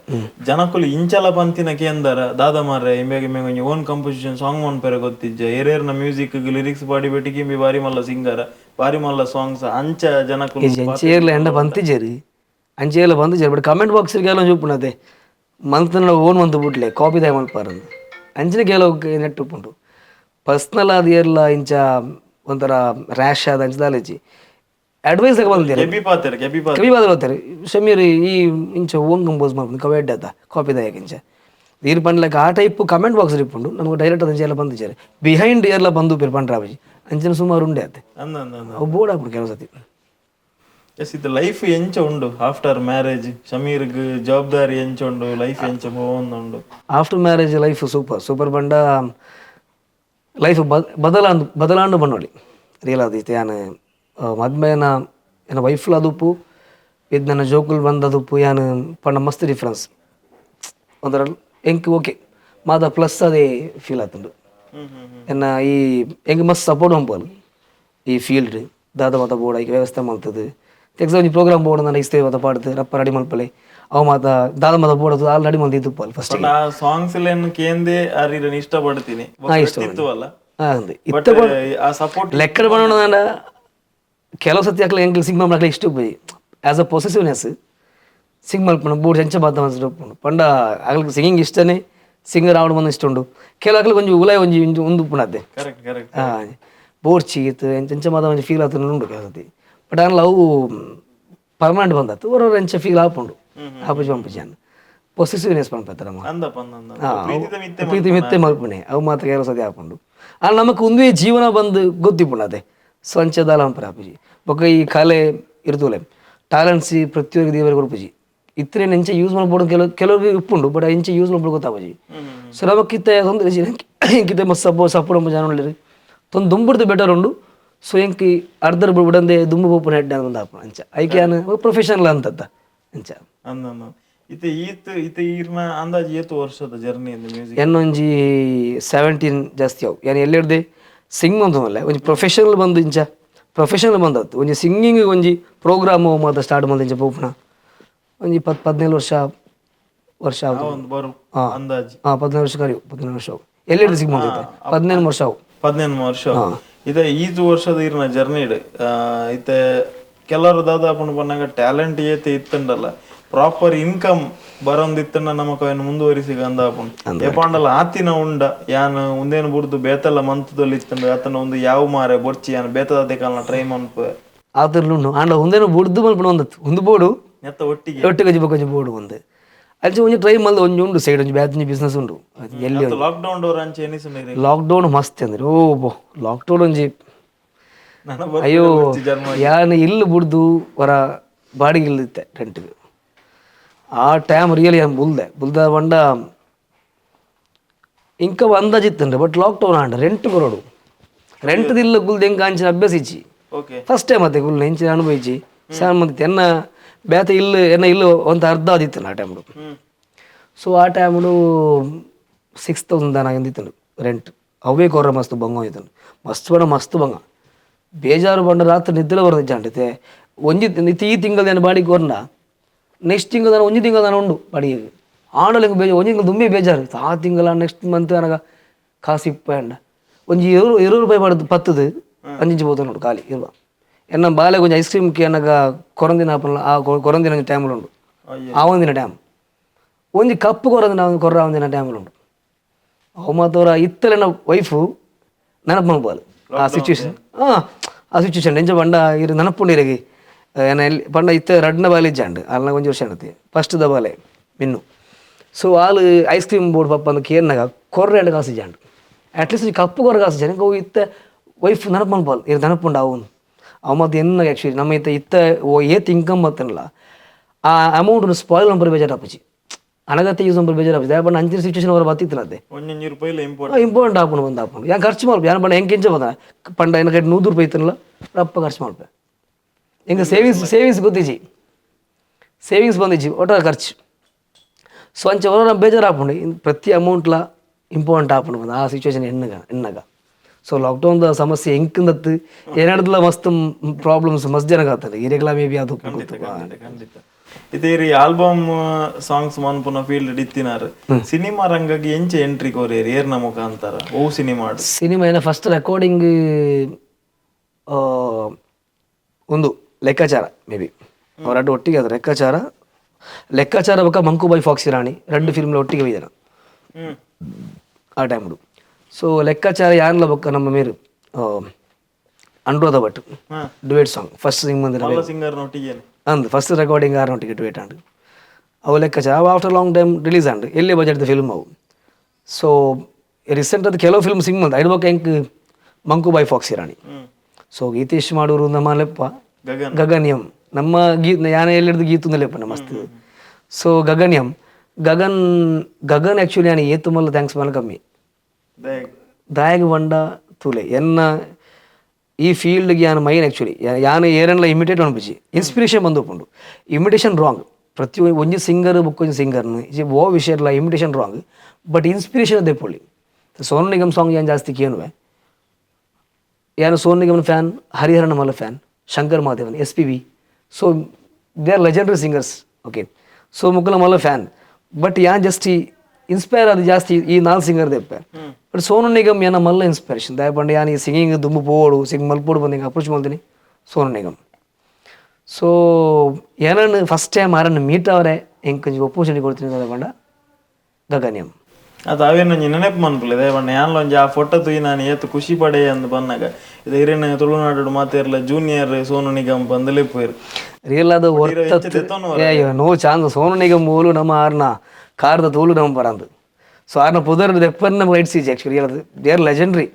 ಜನಕ್ಕುಲು ಇಂಚಲ ಪಂತಿನ ಕೇಂದರ ದಾದ ಮಾರ್ರೆ ಇಮ್ಯಾಗ ಇಮ್ಯಾಗ ಒಂಜಿ ಓನ್ ಕಂಪೋಸಿಷನ್ ಸಾಂಗ್ ಮನ್ಪೆರೆ ಗೊತ್ತಿಜ್ಜ ಏರೇರ್ನ ಮ್ಯೂಸಿಕ್ ಲಿರಿಕ್ಸ್ ಬಾಡಿ ಬೆಟ್ಟಿಗಿಂಬಿ ಬಾರಿ ಮಲ್ಲ ಸಿಂಗರ ಬಾರಿ ಮಲ್ಲ ಸಾಂಗ್ಸ್ ಅಂಚ ಜನಕ್ಕುಲು ಅಂಚೇರ್ಲ ಎಂಡ ಬಂತಿಜೇರಿ ಅಂಚೇರ್ಲ ಬಂತಿಜೇರಿ ಬಟ್ ಕಮೆಂಟ್ ಬಾಕ್ಸ್ಗೆಲ್ಲ ಚೂಪುನದೆ ಮಂತ್ ಓನ್ ಮಂತ್ ಬಿಟ್ಲೆ ಕಾಪಿ ದಾಯ ಮಲ್ಪಾರಂದು ಅಂಚನೆ ಕೆಲವು ನೆಟ್ ಉಪ್ಪುಂಟು ಪರ್ಸ್ನಲ್ ಆದ ಏರ್ಲ ಇಂಚ ಒಂಥರ ರ್ಯಾಶ್ ಆದ ಅಂಚದಾಲಜಿ ಅಡ್ವೈಸ್ ಆಗಿ ಬಂದಿದ್ದಾರೆ ಕವಿ ಪಾತ್ರ ಹೋಗ್ತಾರೆ ಶಮೀರ್ ಈ ಇಂಚ ಓನ್ ಕಂಪೋಸ್ ಮಾಡ್ಕೊಂಡು ಕವಿ ಅಡ್ಡಾತ ಕಾಪಿ ದಾಯಕ ಇಂಚ ನೀರು ಪಂಡ್ಲಕ್ಕ ಆ ಟೈಪ್ ಕಮೆಂಟ್ ಬಾಕ್ಸ್ ಇಪ್ಪುಂಡು ನಮ್ಗೆ ಡೈರೆಕ್ಟ್ ಅಂಚೆ ಎಲ್ಲ ಬಂದಿದ್ದಾರೆ ಬಿಹೈಂಡ್ ಏರ್ಲ ಬಂದು ಪೇರು ಪಂಡ್ರಾಬಜಿ ಅಂಚನೆ ಸುಮಾರು ಉಂಡೆ ಆತೆ ಅವು ಬೋರ್ಡ್ ಹಾಕ್ಬಿಡು ಕೆಲವು ಸತಿ ಎಸ್ ಇದು ಲೈಫ್ ಎಂಚ ಉಂಡು ಆಫ್ಟರ್ ಮ್ಯಾರೇಜ್ ಶಮೀರ್ಗ್ ಜವಾಬ್ದಾರಿ ಎಂಚ ಉಂಡು ಲೈಫ್ ಎಂಚ ಉಂಡು ಆಫ್ಟರ್ ಮ್ಯಾರೇಜ್ ಲೈಫ್ ಸೂಪರ್ ಬಂಡ ಲೈಫ್ ಬದಲಾಂಡು ಬಣ್ಣೋಳಿ ರಿಯಲ್ ಆದಿತ್ತು ಯಾನು ಮದ್ಮೇನ ಏನ ವೈಫ್ಲ ಅದುಪ್ಪು ಇದು ನನ್ನ ಜೋಕುಲ್ ಬಂದದು ಯಾನು ಪಂಡ ಮಸ್ತ್ ಡಿಫ್ರೆನ್ಸ್ ಒಂದರ ಎಂಕ್ ಓಕೆ ಮಾದ ಪ್ಲಸ್ ಅದೇ ಫೀಲ್ ಆತುಂಡು ಎನ್ನ ಈ ಎಂಕ್ ಮಸ್ತ್ ಸಪೋರ್ಟ್ ಪಂಪಲ್ ಈ ಫೀಲ್ಡ್ ದಾದ ಮಾತ ಬೋಡ ಈಗ ವ್ಯವಸ್ಥೆ ಮಾಡ್ತದೆ ತೆಗ್ಸ ಒಂಜಿ ಪ್ರೋಗ್ರಾಮ್ ಬೋರ್ಡ್ ನಾನು ಇಷ್ಟೇ ಮಾತ ಪಾಡ್ದು ರಪ್ಪ ರೆಡಿ ಮಲ್ಪಲೆ ಅವು ಮಾತ ದಾದ ಮಾತ ಬೋಡದು ಆಲ್ ರೆಡಿ ಮಲ್ತಿದ್ದು ಪಲ್ ಫಸ್ಟ್ ಸಾಂಗ್ಸ್ ಕೇಂದೇ ಅರಿರನ್ ಇಷ್ಟಪಡ್ತೀನಿ ಇಷ್ಟವಲ್ಲ ಆ ಸಪೋರ್ಟ್ ಲೆಕ್ಕ ಮಾಡೋಣ ಕೆಲವು ಸತಿ ಹಾಕ್ಲಿ ಎಂಕ್ಲು ಸಿಂಗ್ ಮಾಡ್ಲಿ ಇಷ್ಟ ಹೋಗಿ ಆಸ್ ಅ ಪೊಸೆಸಿವ್ನೆಸ್ ಸಿಂಗ್ ಮಲ್ಪಣ ಬೋರ್ಡ್ ಹೆಂಚ ಮಾತ ಮನ್ಸಿಟ್ಟು ಪಂಡ ಆಗ್ಲಿಕ್ಕೆ ಸಿಂಗಿಂಗ್ ಇಷ್ಟನೇ ಸಿಂಗರ್ ಆವಡು ಬಂದು ಇಷ್ಟ ಉಂಡು ಕೆಲವು ಒಂಜಿ ಉಲಾಯ್ ಒಂಜಿ ಒಂದು ಪುಣದ್ದೆ ಬೋರ್ಡ್ ಚೀತ್ ಎಂಚ ಮಾತ ಒಂಜಿ ಫೀಲ್ ಆತ ಉಂಡು ಕೆಲವು ಸತಿ ಬಟ್ ಅಲ್ಲ ಅವು ಪರ್ಮನೆಂಟ್ ಬಂದತ್ತು ಅವ್ರವ್ರು ಎಂಚ ಫೀಲ್ ಆಪುಂಡು ಆಪುಜಿ ಪಂಪುಜಿ ಅನ್ನ ಪೊಸೆಸಿವ್ನೆಸ್ ಪಂಪತ್ತರಮ್ಮ ಪ್ರೀತಿ ಮಿತ್ತೆ ಮಲ್ಪುಣೆ ಅವು ಮಾತ್ರ ಕೆಲವು ಸತಿ ಆಪುಂಡು ಅಲ್ಲಿ ನಮಕ್ ಒಂದೇ ಜೀವನ ಬಂದು ಗೊತ್ತಿಪ್ಪುಂಡು ಅದೇ ಸ್ವಂಚದಾಲ ಹಂಪರ ಆಪುಜಿ ಬೊಕ್ಕ ಈ ಕಲೆ ಇರ್ತೂಲೆ ಟ್ಯಾಲೆಂಟ್ಸ್ ಪ್ರತಿಯೊಬ್ಬರಿಗೆ ದೇವರಿಗೆ ಕೊಡ್ಪುಜಿ ಇತ್ತರೆ ಎಂಚ ಯೂಸ್ ಮಾಡ್ಬೋದು ಕೆಲವ್ರಿಗೆ ಉಪ್ಪುಂಡು ಬಟ್ ಎಂಚ ಯೂಸ್ ಮಾಡ್ಬೋದು ಗೊತ್ತಾಪುಜಿ ಸೊ ನಮಕ್ಕಿತ್ತ ತೊಂದರೆ ಎಂಕಿತ್ತೆ ಮಸ್ತ್ ಸಪೋರ್ಟ್ ಜನ ಒಳ್ಳೆರಿ ತೊಂದು ದುಂಬುಡ್ದು ಬೆಟರ್ ಉಂಡು ಸೊ ಎಂಕಿ ಅರ್ಧರ್ ಬಿಡಂದೆ ದುಂಬು ಬೋಪುನ ಹೆಡ್ ಒಂದು ಆಪುನ ಅಂಚ ಐಕೆ ಪ್ರೊಫೆಷನಲ್ ಅಂತದ್ದ ಅಂಚ ಅಂದಾಜು ಏತು ವರ್ಷದ ಜರ್ನಿ ಎನ್ನೊಂಜಿ 17 ಜಾಸ್ತಿ ಅವು ಏನು ಎಲ್ಲಿಡ್ದೆ ಸಿಂಗ್ ಬಂದಲ್ಲ ಒಂಜಿ ಪ್ರೊಫೆಷನಲ್ ಬಂದು ಇಂಚ ಪ್ರೊಫೆಷನಲ್ ಬಂದತ್ತು ಒಂಜಿ ಸಿಂಗಿಂಗ್ ಒಂಜಿ ಪ್ರೋಗ್ರಾಮ್ ಮಾತ್ರ ಸ್ಟಾರ್ಟ್ ಬಂದ ಇಂಚ ಪೋಪುನ ಒಂಜಿ 17 ವರ್ಷ ಅಂದಾಜು 17 ವರ್ಷ ಕರಿವು 17 ವರ್ಷ ಅವು ಎಲ್ಲಿಡ್ದು ಸಿಂಗ್ ಬಂದೈತೆ 17 ವರ್ಷ ಅವು 17 ವರ್ಷ ಇದೆ ಈಜು ವರ್ಷದ ಇರ್ನ ಜರ್ನಿ ಇತ್ತೆ ಕೆಲವರು ದಾದಾಪುಂಡು ಬಂದಾಗ ಟ್ಯಾಲೆಂಟ್ ಏತೆ ಇತ್ತಂಡಲ್ಲ ಪ್ರಾಪರ್ ಇನ್ಕಮ್ ಬರೋಂದಿತ್ತನ್ನ ನಮಕ್ ಅವನ್ನು ಮುಂದುವರಿಸಿ ಅಂದಾಪುಂಡು ಎಪಾಂಡಲ್ಲ ಆತಿನ ಉಂಡ ಯಾನ್ ಮುಂದೇನು ಬುಡ್ದು ಬೇತಲ್ಲ ಮಂತದಲ್ಲಿ ಇತ್ತಂಡ ಆತನ ಒಂದು ಯಾವ ಮಾರೆ ಬೊರ್ಚಿ ಯಾನ್ ಬೇತದ ಕಾಲನ ಟ್ರೈ ಮನ್ಪ ಆತರ್ಲುಂಡು ಆಂಡ ಒಂದೇನು ಬುಡ್ದು ಮಲ್ಪಣ ಒಂದತ್ತು ಒಂದು ಬೋಡು ನೆತ್ತ ಒಟ್ಟಿಗೆ ಕೊಂಚ ಬೋಡು ಒಂದು ಅಂಚೆ ಒಂಜಿ ಟ್ರೈ ಮಲ್ದ ಒಂಜಿ ಉಂಡು ಸೈಡ್ ಒಂಜಿ ಬ್ಯಾತ್ ಬಿಸ್ನೆಸ್ ಉಂಡು ಎಲ್ಲಿ ಲಾಕ್ಡೌನ್ ಮಸ್ತ್ ಅಂದ್ರೆ ಓ ಬೋ ಲಾಕ್ಡೌನ್ ಒಂಜಿ ಅಯ್ಯೋ ಯಾನ್ ಇಲ್ಲು ಬುಡ್ದು ಹೊರ ಬಾಡಿಗೆ ಇಲ್ದಿತ್ತೆ ರೆಂಟ್ಗೆ ಆ ಟೈಮ್ ರಿಯಲಿ ಯಾನ್ ಬುಲ್ದ ಬಂಡ ಇಂಕ ಅಂದಾಜಿತ್ತಂಡ್ರೆ ಬಟ್ ಲಾಕ್ಡೌನ್ ಆಂಡ ರೆಂಟ್ ಬರೋಡು ರೆಂಟ್ ಇಲ್ಲ ಗುಲ್ದ ಹೆಂಗ ಅಂಚಿನ ಅಭ್ಯಾಸ ಇಚ್ಚಿ ಫಸ್ಟ್ ಟೈಮ್ ಮತ್ತೆ ಗುಲ್ನ ಹೆಂಚಿನ ಅನುಭವಿಸಿ ಸಾನ್ ಮಂದಿತ್ತು ಎನ್ನ ಬೇತ ಇಲ್ಲ ಒಂದು ಅರ್ಧ ಆದಿತ್ತು ಆ ಟೈಮ್ಡು ಸೊ ಆ ಟೈಮ್ಡು 6,000 ದಾನ ಎಂದಿತ್ತು ರೆಂಟ್ ಅವೇ ಕೊರ್ರ ಮಸ್ತ್ ಬಂಗ ಹೋಯ್ತು ಮಸ್ತ್ ಬಂಗ ಬೇಜಾರು ಬಂಡ ರಾತ್ರಿ ನಿದ್ದೆ ಬರ್ದಿಜ್ಜಾಂಡಿತೆ ಒಂಜಿ ಈ ತಿಂಗಳ ಬಾಡಿಗೆ ಕೊರ್ನ ನೆಕ್ಸ್ಟ್ ತಿಂಗಳ ಒಂಜಿ ತಿಂಗಳ ಉಂಡು ಬಾಡಿಗೆ ಆಂಡಲ್ ಹೆಂಗೆ ಬೇಜಾರು ಒಂಜಿ ತಿಂಗಳು ತುಂಬೇ ಬೇಜಾರು ಆ ತಿಂಗಳ ನೆಕ್ಸ್ಟ್ ಮಂತ್ ನನಗೆ ಕಾಸು ಇಪ್ಪಂಡ ಒಂಜಿ 20 ರೂಪಾಯಿ ಪಡೆದು ಪತ್ತದು ಅಂಜಿಂಚು ಹೋದ ನೋಡು ಖಾಲಿ ಇಲ್ವಾ ಎನ್ನ ಬಾಲೆ ಕೊಂಚ ಐಸ್ ಕ್ರೀಮ್ಗೆ ನನಗ ಕೊರಂದಿನ ಆಪಲ್ಲ ಆ ಕೊರಂದಿನ ಟೈಮಲ್ಲಿ ಉಂಡು ಆ ಒಂದಿನ ಟೈಮ್ ಒಂಜಿ ಕಪ್ಪು ಕೊರ್ರ ಒಂದಿನ ಟೈಮಲ್ಲಿ ಉಂಡು ಅವು ಮಾತವರ ಇತ್ತಲೆನ ವೈಫು ನೆನಪು ಮಲ್ಪಾಲು ಆ ಸಿಚುವೇಶನ್ ಆ ಸಿಚುವೇಶನ್ ಎಂಚ ಪಂಡ ಇರು ನೆನಪುಂಡಿರಗಿ ಏನ ಎಲ್ಲಿ ಪಂಡ ಇತ್ತ ರಡ್ನ ಬಾಲೆ ಇಜ್ಜಾಂಡು ಅಲ್ಲ ಒಂಜಿ ವರ್ಷ ಅಣತಿ ಫಸ್ಟ್ ದ ಬಾಲೆ ಮಿನ್ನು ಸೊ ಆಳು ಐಸ್ ಕ್ರೀಮ್ ಬೋರ್ಡ್ ಪಪ್ಪ ಅಂದ ಕೇರ್ನಾಗ ಕೊರ್ರೆ ಎರಡು ಕಾಸು ಇಜ್ಜಾಂಡು ಅಟ್ಲೀಸ್ಟ್ ಕಪ್ಪು ಕೊರ್ರ ಕಾಸು ಜನ ಅವು ಇತ್ತ ವೈಫ್ ನೆನಪು ಮಲ್ಪಾಲು ಇರು ನೆನಪುಂಡು ಅವನು ಅವ ಮತ್ತೆ ಎನ್ನ ಆ್ಯಕ್ಚುಲಿ ನಮ್ಮ ಇತ್ತ ಏತ್ ಇನ್ಕಮ್ ಬತ್ತನಲ್ಲ ಆ ಅಮೌಂಟ್ ಸ್ಪಾಯ್ಲ್ ನಂಬರ್ ಬೇಜಾರು ಆಪುಜಿ ಅನಗತ್ಯ ಯೂಸ್ ನಂಬರ್ ಬೇಜಾರು ಆಪುಜಿ ಪಂಡ ಅಂಚಿನ ಸಿಚುವೇಶನ್ ಅವರ ಬತ್ತಿತ್ತಲ್ಲ ಇಂಪಾರ್ಟೆಂಟ್ ಆಪುಂಡು ಬಂದು ಆಪುಂಡು ಯಾಕೆ ಖರ್ಚು ಮಾಡ್ಬೇಕು ಯಾರು ಪಂಡ ಹೆಂಗೆ ಬಂದ ಪಂಡ ಏನ ಕಡೆ 100 ರೂಪಾಯಿ ಇತ್ತನಲ್ಲ ರಪ್ಪ ಖರ್ಚು ಮಾಡ್ಬೇಕು ಹೆಂಗೆ ಸೇವಿಂಗ್ಸ್ ಗೊತ್ತಿಜಿ ಸೇವಿಂಗ್ಸ್ ಬಂದಿಜ್ಜಿ ಒಟ್ಟ ಖರ್ಚು ಸೊ ಅಂಚೆ ಅವರ ಬೇಜಾರು ಆಪುಂಡು ಪ್ರತಿ ಅಮೌಂಟ್ಲ ಇಂಪಾರ್ಟೆಂಟ್ ಆಪುಂಡು ಬಂದು ಆ ಸಿಚುವೇಶನ್ ಎನ್ನಗ ಸೊ ಲಾಕ್ಡೌನ್ದ ಸಮಸ್ಯೆ ಹೆಂಕಂದತ್ತು ಏನಾಡ್ದಲ್ಲ ಮಸ್ತ್ ಪ್ರಾಬ್ಲಮ್ಸ್ ಮಸ್ತ್ ಜನಕ್ಕೆ ಆಗ್ತದೆ ಈರೆಗ್ಲ ಮೇ ಬಿ ಅದು ಖಂಡಿತ ಇದೇ ರೀ ಆಲ್ಬಮ್ ಸಾಂಗ್ಸ್ ಮನ್ಪುನ ಫೀಲ್ಡ್ ಇತ್ತಿನಾರು ಸಿನಿಮಾ ರಂಗಕ್ಕೆ ಎಂಚ ಎಂಟ್ರಿ ಕೋರೇರಿ ಏರ್ನ ಮುಖಾಂತರ ಓ ಸಿನಿಮಾ ಏನ ಫಸ್ಟ್ ರೆಕಾರ್ಡಿಂಗ್ ಒಂದು ಲೆಕ್ಕಾಚಾರ ಮೇ ಬಿ ಅವರಡ್ಡು ಒಟ್ಟಿಗೆ ಅದು ಲೆಕ್ಕಾಚಾರ ಬೊಕ್ಕ ಮಂಕುಬಾಯಿ ಫಾಕ್ಸಿ ರಾಣಿ 2 ಫಿಲ್ಮ್ಲ ಒಟ್ಟಿಗೆ ಒಯ್ದಾನ ಆ ಟೈಮ್ಡು ಸೊ ಲೆಕ್ಕಾಚಾರ ಯಾನ್ಲ ಬೊಕ್ಕ ನಮ್ಮ ಮೇರು Anuradha Bhat duet song first Singh ಬಂದಿರ ಅಂದ್ ಫಸ್ಟ್ ರೆಕಾರ್ಡಿಂಗ್ ಆರ್ನೊಟ್ಟಿಗೆ ಡುವೇಟ್ ಆಂಡು ಅವು ಲೆಕ್ಕಾಚಾರ ಅವು ಆಫ್ಟರ್ ಲಾಂಗ್ ಟೈಮ್ ರಿಲೀಸ್ ಆಂಡು ಎಲ್ಲಿ ಬಜೆಟ್ದ ಫಿಲ್ಮ್ ಅವು ಸೊ ರೀಸೆಂಟ್ ಅದು ಕೆಲವು ಫಿಲ್ಮ್ ಸಿಂಗ್ ಬಂದ ಐಡ್ಬೊಕ್ಕ ಹೆಂಕ್ ಮಂಕುಬಾಯಿ ಫಾಕ್ಸಿ ರಾಣಿ ಸೊ ಗೀತೇಶ್ ಮಾಡೋರು ನಮ್ಮ ಲೆಪ್ಪ ಗಗನ್ಯಂ ನಮ್ಮ ಯಾನೇ ಎಲ್ಲಿಡ್ದು ಗೀತು ಲೆಪ್ಪ ಮಸ್ತ್ ಸೊ ಗಗನ್ಯಂ ಗಗನ್ ಆ್ಯಕ್ಚುಲಿ ನಾನು ಏತು ಮಲ್ಲ ಥ್ಯಾಂಕ್ಸ್ ಮಲ್ಲ ಕಮ್ಮಿ ದಾಯಗ ಬಂಡ ತೂಲೆ ಎನ್ನ ಈ ಫೀಲ್ಡ್ಗೆ ಯಾನು ಮೈನ್ ಆ್ಯಕ್ಚುಲಿ ಯಾನು ಏರೆಲ್ಲ ಇಮಿಟೇಟ್ ಅನ್ಪಿಸಿ ಇನ್ಸ್ಪಿರೇಷನ್ ಬಂದುಪುಂಡು ಇಮಿಟೇಷನ್ ರಾಂಗ್ ಪ್ರತಿ ಒಂಜಿ ಸಿಂಗರ್ ಬುಕ್ಕೊಂಜಿ ಸಿಂಗರ್ನ ಓ ವಿಷಯ ಇಲ್ಲ ಇಮಿಟೇಷನ್ ರಾಂಗ್ ಬಟ್ ಇನ್ಸ್ಪಿರೇಷನ್ ಅದೇ ಪೊಳ್ಳಿ ಸೋನು ನಿಗಮ್ ಸಾಂಗ್ ಏನು ಜಾಸ್ತಿ ಕೇನುವೆ ಯಾನು ಸೋನು ನಿಗಮನ್ ಫ್ಯಾನ್ ಹರಿಹರನ ಮಲ್ಲ fan Shankar Mahadevan SPB so they are legendary singers okay so ಮುಕ್ಕಲ ಮಲ್ಲ ಫ್ಯಾನ್ ಬಟ್ ಯಾನ್ ಜಸ್ಟ್ ಇನ್ಸ್ಪೈರ್ ಅದು ಜಾಸ್ತಿ ಈ ನಾಲ್ಕು ಸಿಂಗರ್ ದೆಪ್ಪೆ ಬಟ್ ಸೋನು ನಿಗಮ್ ಏನ ಮಲ್ಲ ಇನ್ಸ್ಪಿರೇಷನ್ ದಯಪಂಡು ಯಾನ್ ಈ ಸಿಂಗಿಂಗ್ ದುಂಬು ಪೋಡು ಸಿಂಗ್ ಮಲ್ಪೋಡು ಬಂದು ಅಪ್ರೋಚ್ ಮಾಡ್ತೀನಿ ಸೋನು ನಿಗಮ್ ಸೊ ಏನನ್ನು ಫಸ್ಟ್ ಟೈಮ್ ಆರನ್ನು ಮೀಟ್ ಅವರೇ ಹೆಂಗೆ ಕೊಂಚ ಒಪ್ಪರ್ಚುನಿಟಿ ಕೊಡ್ತೀನಿ ದಯಪಂಡ ಗಗನ್ಯಂ ಅದು ಅವೇನು ನೆನಪು ಮನ್ಪುಲೆ ದಯಪಂಡ ಯಾನ್ಲ ಒಂಜಿ ಆ ಫೋಟೋ ತುಯಿ ನಾನು ಏತು ಖುಷಿ ಪಡೆ ಅಂದ್ ಬಂದಾಗ ಇದು ಹಿರಿನ ತುಳುನಾಡು ಮಾತೇರ್ಲ ಜೂನಿಯರ್ ಸೋನು ನಿಗಮ್ ಬಂದಲೇ ಪೋಯ್ರು ರಿಯಲ್ ಅದು ಅಯ್ಯೋ ನೋ ಚಾನ್ಸ್ ಸೋನು ನಿಗಮ್ ಮೂಲು ನಮ್ಮ ಆರ್ನ ಕಾರ್ದ ತೋಲು ನಮ್ಮ ಬರಂದು ಸೊ ಆರ್ನ ಪುದರ್ ದೆಪ್ಪನ್ ನಮ್ಗೆ ರೈಟ್ ಸೀಜ್ ಆ್ಯಕ್ಚುಲಿ ದೇ ಆರ್ ಲೆಜೆಂಡ್ರಿ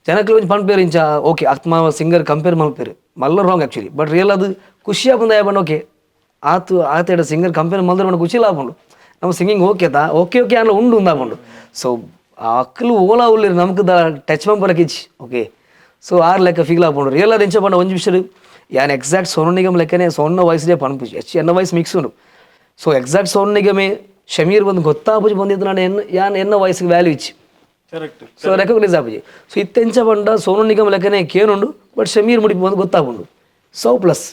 ಜನಕ್ಕೆ ಒಂದು ಪಂಡ್ ಪೇರು ಇಂಚ ಓಕೆ ಆತ್ಮ ಸಿಂಗರ್ ಕಂಪೇರ್ ಮಲ್ಪೇರು ಮಲ್ಲ ರಾಂಗ್ ಆ್ಯಕ್ಚುಲಿ ಬಟ್ ರಿಯಲ್ ಅದು ಖುಷಿಯಾಗಿ ಬಂದ ಬಂಡು ಓಕೆ ಆತ ಸಿಂಗರ್ ಕಂಪೇರ್ ಮಲ್ದ್ರೆ ಬಂದು ಖುಷಿ ಲಾಭಂಡು ನಮ್ಮ ಸಿಂಗಿಂಗ್ ಓಕೆ ಅಲ್ಲ ಉಂಡು ಉಂದಾಕೊಂಡು ಸೊ ಅಕ್ಕಲು ಓಲಾ ಉಳ್ಳಿರು ನಮ್ಗೆ ಟಚ್ ಪಂಪರಕಿಚ್ ಓಕೆ ಸೊ ಆರ್ ಲೆಕ್ಕ ಫೀಲ್ ಆಗ್ಬೋದು ರಿಯಲ್ ಅದು ಎಂಚ ಪಂಡ ಒಂಜಿ ವಿಷಯ ಯಾನ್ ಎಕ್ಸಾಕ್ಟ್ ಸೋನು ನಿಗಮ್ ಲೆಕ್ಕನೆ ಸೋನ್ನ ವಾಯ್ಸ್ದೇ ಪನ್ಪುಜಿ ಎನ್ನ ವಾಯ್ಸ್ ಮಿಕ್ಸ್ ಉಂಡು ಸೊ ಎಕ್ಸಾಕ್ಟ್ ಸೋನು ನಿಗಮೇ ಶಮೀರ್ ಬಂದು ಗೊತ್ತಾಪುಜಿ ಬಂದಿದ್ದು ನಾನು ಎನ್ನ ವಾಯ್ಸ್ಗೆ ವ್ಯಾಲ್ಯೂ ಇಚ್ಚಿ ಸೊ ರೆಕಗ್ನೈಸ್ ಆಪುಜಿ ಸೊ ಇತ್ತೆಂಚ ಪಂಡ ಸೋನು ನಿಗಮ್ ಲೆಕ್ಕನೆ ಕೇನುಂಡು ಬಟ್ ಶಮೀರ್ ಮುಡಿಪು ಬಂದು ಗೊತ್ತಾಪುಂಡು ಸೊ ಪ್ಲಸ್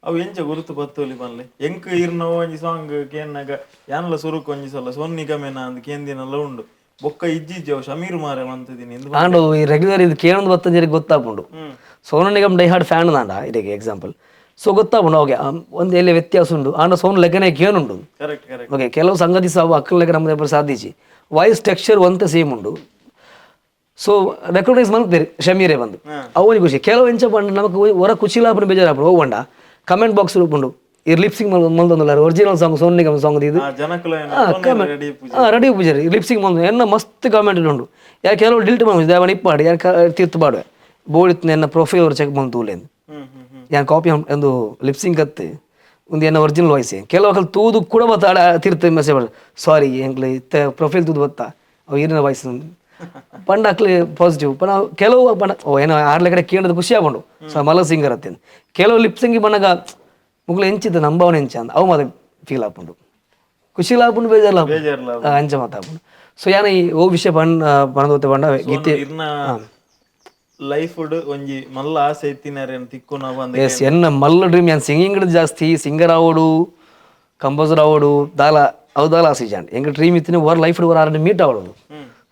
ಅವು ಎಂಚ ಗುರುತು ಬತ್ತೋಲಿ ಬನ್ಲೆ ಎಂಕ್ ಇರ್ನ ಒಂಜಿ ಸಾಂಗ್ ಕೇನ್ನಾಗ ಯಾನ್ಲ ಸುರುಕು ಒಂಜಿ ಸಲ ಸೋನು ನಿಗಮೇನ ಅಂದ್ ಕೇಂದಿನಲ್ಲ ಉಂಡು ಬೊಕ್ಕ ಇಜ್ಜಿಜ್ಜವು ಶಮೀರ್ ಮಾರೆ ಮಂತಿದ್ದೀನಿ ಆಂಡು ಈ ರೆಗ್ಯುಲರ್ ಇದು ಕೇಳೊಂದು ಬತ್ತಂಜರಿಗೆ ಗೊತ್ತಾಪುಂಡು Sonu Nigam die hard fan ನಾಂಡ ಇದಕ್ಕೆ ಎಕ್ಸಾಂಪಲ್ ಸೊ ಗೊತ್ತಾಪುಂಡು ಓಕೆ ಒಂದು ಎಲ್ಲಿ ವ್ಯತ್ಯಾಸ ಉಂಡು ಆಂಡ ಸೋನು ಲೆಕ್ಕನೆ ಕೇನುಂಡು ಓಕೆ ಕೆಲವು ಸಂಗತಿ ಸಾವು ಅಕ್ಕನ ಲೆಕ್ಕ ನಮ್ಮದು ಸಾಧಿಸಿ ವಾಯ್ಸ್ ಟೆಕ್ಸ್ಚರ್ ಒಂತೆ ಸೇಮ್ ಉಂಡು ಸೊ ರೆಕಗ್ನೈಸ್ ಮಲ್ಪೇರು ಶಮೀರೇ ಬಂದು ಅವನಿಗೆ ಖುಷಿ ಕೆಲವು ಎಂಚ ಪಂಡು ನಮಗೆ ಹೊರ ಖುಷಿಲಾಪನ ಬೇಜಾರಾಪಡು ಹೋಗೊಂಡ ಕಮೆಂಟ್ ಬಾಕ್ಸ್ ರೂಪುಂಡು ಈ ಲಿಪ್ಸಿಂಗ್ ಮಲ್ದೊಂದಲ್ಲ original song Sonu Nigam song ಇದು ರೆಡಿ ಪೂಜಾರಿ ಲಿಪ್ಸಿಂಗ್ ಮಲ್ದು ಎನ್ನ ಮಸ್ತ್ ಕಾಮೆಂಟ್ ಉಂಡು ಯಾಕೆ ಕೆಲವು ಡಿಲ್ಟ್ ಮಾಡಿ ದೇವನ ಇಪ್ಪಾಡು ಯಾಕೆ ತೀರ್ತು ಪಾಡುವೆ ಬೋಡಿತ್ತು ಎನ್ನ ಪ್ರೊಫೈಲ್ ಅವ್ರು ಚೆಕ್ ಬಂದು ತೂಲೇಂದು ಯಾನ್ ಕಾಪಿ ಒಂದು ಲಿಪ್ಸಿಂಗ್ ಕತ್ತು ಒಂದು ಎನ್ನ ಒರಿಜಿನಲ್ ವಾಯ್ಸ್ ಕೆಲವು ಅಕಲ್ ತೂದು ಕೂಡ ಬತ್ತ ತೀರ್ಥ ಮೆಸೇಜ್ ಮಾಡು ಸಾರಿ ಎಂಕ್ಲೆ ಇತ್ತ ಪ್ರೊಫೈಲ್ ತೂದು ಬತ್ತ ಅವು ಈರಿನ ವಾಯ್ಸ್ ಪಂಡ ಅಕ್ಲೆ ಪಾಸಿಟಿವ್ ಪಣ ಕೆಲವು ಪಣ ಓ ಏನೋ ಆರ್ಲೆ ಕಡೆ ಕೇಳೋದು ಖುಷಿ ಆಗ್ಕೊಂಡು ಸೊ ಮಲ್ಲ ಸಿಂಗರ್ ಅತ್ತೇನು ಕೆಲವು ಲಿಪ್ಸಿಂಗಿ ಬಣ್ಣಗ ಮುಗ್ಲು ಎಂಚಿತ್ತು ನಂಬವನ ಎಂಚ ಅಂದ ಅವು ಮಾತ್ರ ಫೀಲ್ ಹಾಕೊಂಡು ಖುಷಿ ಲಾಪುಂಡು ಬೇಜಾರ್ಲ ಅಂಚ ಮಾತಾಡ್ಕೊಂಡು ಸೊ ಯಾನ ಈ ಓ ವಿಷಯ ಪಣದೋತೆ ಪಂಡ ಗೀತೆ ಲೈಫ್ ಒಂಜಿ ಮಲ್ಲ ಆಸೆ ಎತ್ತಿನಾರೆ ತಿಕ್ಕು ನಾವು ಎಸ್ ಎನ್ನ ಮಲ್ಲ ಡ್ರೀಮ್ ಯಾನ್ ಸಿಂಗಿಂಗ್ ಜಾಸ್ತಿ ಸಿಂಗರ್ ಆವೋಡು ಕಂಪೋಸರ್ ಆವೋಡು ದಾಲ ಅವು ದಾಲ ಆಸೆ ಜಾಂಡ್ ಎಂಗ ಡ್ರೀಮ್ ಇತ್ತಿನ ಓರ್ ಲೈಫ್ ಓರ್ ಆರನ್ನು ಮೀಟ್ ಆವೋದು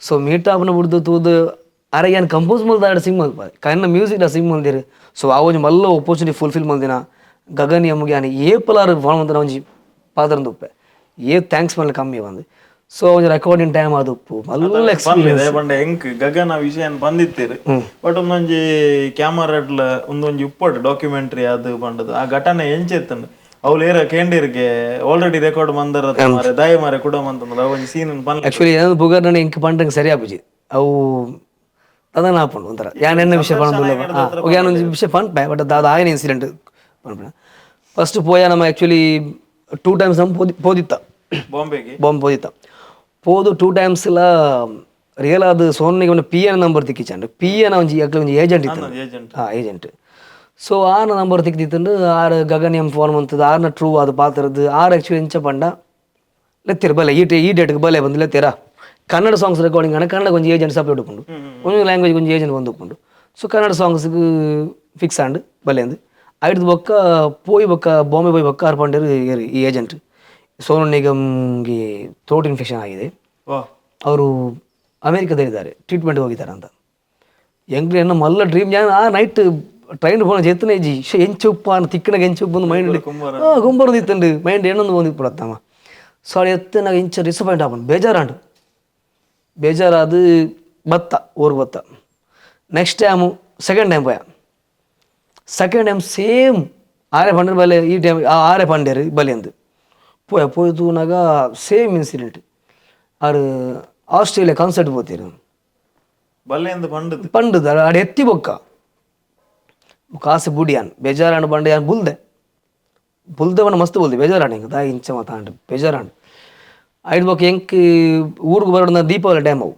ಸೊ ಮೀಟ್ ಆಪನ ಬಿಡ್ದು ತೂದು ಅರೆ ಏನು ಕಂಪೋಸ್ ಮಲ್ದಾಡ ಸಿಂಗ್ ಮಲ್ಪ ಕನ್ನ ಮ್ಯೂಸಿಕ್ನ ಸಿಂಗ್ ಮಲ್ದಿರು ಸೊ ಆ ಒಂಜಿ ಮಲ್ಲ ಆಪರ್ಚುನಿಟಿ ಫುಲ್ಫಿಲ್ ಮಲ್ದಿನ ಗಗನ್ ಎಮ್ಗೆ ಯಾನು ಏಪಲಾರು ವಾಳ್ಮಂತನ ಒಂಜಿ ಪಾತ್ರನ ಉಪ್ಪೆ ಥ್ಯಾಂಕ್ಸ್ ಮಲ್ಲ ಕಮ್ಮಿ ಬಂದು ಸೊ ಒಂಜಿ ರೆಕಾರ್ಡಿಂಗ್ ಟೈಮ್ ಅದು ಉಪ್ಪು ಮಲ್ಲ ಎಕ್ಸ್ಪೀರಿಯನ್ಸ್ ಬಂಡೆ ಎಂಕ್ ಗಗನ್ ಆ ವಿಷಯ ಬಂದಿತ್ತೀರಿ ಬಟ್ ಒಂದೊಂಜಿ ಕ್ಯಾಮರಾಡ್ಲ ಒಂದೊಂಜಿ ಉಪ್ಪಡು ಡಾಕ್ಯುಮೆಂಟ್ರಿ ಅದು ಬಂಡದು ಆ ಘಟನೆ ಎಂಚೆತ್ತಂಡು ಅವ್ಲು ಏರ ಕೇಂಡಿರ್ಗೆ ಆಲ್ರೆಡಿ ರೆಕಾರ್ಡ್ ಮಂದರ ಮಾರೆ ದಯ ಮಾರೆ ಕೂಡ ಮಂತಂದ್ರೆ ಒಂಜಿ ಸೀನ್ ಆ್ಯಕ್ಚುಲಿ ಏನಾದ್ರು ಬುಗರ್ನ ಇಂಕ್ ಪಂಡಂಗೆ ಸರಿ ಆಪುಜಿ ಅವು ಅದನ್ನ ಹಾಕೊಂಡು ಒಂಥರ ಯಾನ್ ಎನ್ನ ವಿಷಯ ಪಣದು ಯಾನೊಂದು ವಿಷಯ ಪಂಪೆ ಬಟ್ ಅದು ಆಗಿನ ಇನ್ಸಿಡೆಂಟ್ ಪಂಪೆ ಫಸ್ಟ್ ಪೋಯ ನಮ್ಮ ಆ್ಯಕ್ಚುಲಿ 2 times ನಮ್ಮ ಪೋದಿತ್ತ ಬಾಂಬೆ ಪೋದಿತ್ತ ಪೋದು 2 times ಎಲ್ಲ ರಿಯಲ್ ಅದು ಸೋನು ನಿಗಮ್ PN ನಂಬರ್ ತಿಕ್ಕಿಚಂಡು PN ಒಂಜಿ ಏಜೆಂಟ್ ಇತ್ತು ಏಜೆಂಟ್ ಸೊ ಆರ್ನ ನಂಬರ್ ತಿಕ್ಕಿತ್ತಂಡು ಆರು ಗಗನ್ ಎಮ್ ಫೋನ್ ಮಂತದ್ದು ಆರ್ನ ಟ್ರೂ ಅದು ಪಾತ್ರದ್ದು ಆರು ಆ್ಯಕ್ಚುಲಿ ಎಂಚ ಪಂಡ ಲೆತ್ತಿರ ಬಲೆ ಈ ಡೇಟ್ಗೆ ಬಲೆ ಬಂದು ಲೆತ್ತಿರ ಕನ್ನಡ ಸಾಂಗ್ಸ್ ರೆಕಾರ್ಡಿಂಗ್ ಅಣ್ಣ ಕನ್ನಡ ಒಂಜಿ ಏಜೆಂಟ್ ಸಪ್ರೇಟ್ ಉಪ್ಪುಂಡು ಒಂದು ಲ್ಯಾಂಗ್ವೇಜ್ ಒಂಜಿ ಏಜೆಂಟ್ ಬಂದು ಉಪ್ಪುಂಡು ಸೊ ಕನ್ನಡ ಸಾಂಗ್ಸ್ಗೆ ಫಿಕ್ಸ್ ಆಂಡ್ ಬಲೆಂದು ಐದು ಬೊಕ್ಕ ಪೋಯಿ ಬೊಕ್ಕ ಬಾಂಬೆ ಪೋಯಿ ಬೊಕ್ಕ ಆರು ಪಂಡರು ಈ ಏಜೆಂಟ್ ಸೋನು ನಿಗಮ್ಗೆ ಥ್ರೋಟ್ ಇನ್ಫೆಕ್ಷನ್ ಆಗಿದೆ ಅವರು ಅಮೇರಿಕಾದಲ್ಲಿದ್ದಾರೆ ಟ್ರೀಟ್ಮೆಂಟ್ಗೆ ಹೋಗಿದ್ದಾರೆ ಅಂತ ಹೆಂಗ್ರಿ ಎನ್ನ ಮಲ್ಲ ಡ್ರೀಮ್ ಜಾನ್ ಆ ನೈಟ್ ಟ್ರೈನ್ ಹೋಗೋಣ ಜೆತ್ತನೇ ಜಿ ಎಂಚು ಉಪ್ಪ ತಿಕ್ಕನಾಗ ಎಂಚು ಉಪ್ಪು ಬಂದು ಮೈಂಡ್ ಗುಂಬರ್ದು ಇತ್ತಂಡು ಮೈಂಡ್ ಏನೊಂದು ಬಂದಿತ್ತು ಬಿಡತ್ತಮ್ಮ ಸೊ ಅದು ಎತ್ತನಾಗ ಇಂಚ ಡಿಸಪಾಯಿಂಟ್ ಆಗ್ಬಂಡು ಬೇಜಾರಾದು ಬತ್ತ ಊರಿಗೆ ಬತ್ತ next time second time same ಆರೆ ಪಂಡರು ಬಲೆ ಈ ಟೈಮ್ ಆರೆ ಪಂಡೇರು ಬಲೆ ಅಂದು ಪೋಯ್ತುನಾಗ ಸೇಮ್ ಇನ್ಸಿಡೆಂಟ್ ಆರು ಆಸ್ಟ್ರೇಲಿಯಾ ಕಾನ್ಸರ್ಟ್ ಪೋತೀರು ಪಂಡದು ಆಡು ಎತ್ತಿ ಬೊಕ್ಕ ಕಾಸು ಬುಡಿಯಾನ್ ಬೇಜಾರಾಂಡು ಬಂಡೆ ಯಾನ್ ಬುಲ್ದೆ ಬಣ್ಣ ಮಸ್ತ್ ಬುಲ್ದೆ ಬೇಜಾರಾಂಡು ಹಿಂಗೆ ದಾಯಿ ಇಂಚ ಮಾತಾಂಡು ಬೇಜಾರಾಂಡು ಐದು ಬೊಕ್ಕ ಎಂಕ್ ಊರಿಗೆ ಬರೋಣ ದೀಪಾವಳಿ ಟೈಮ್ ಅವು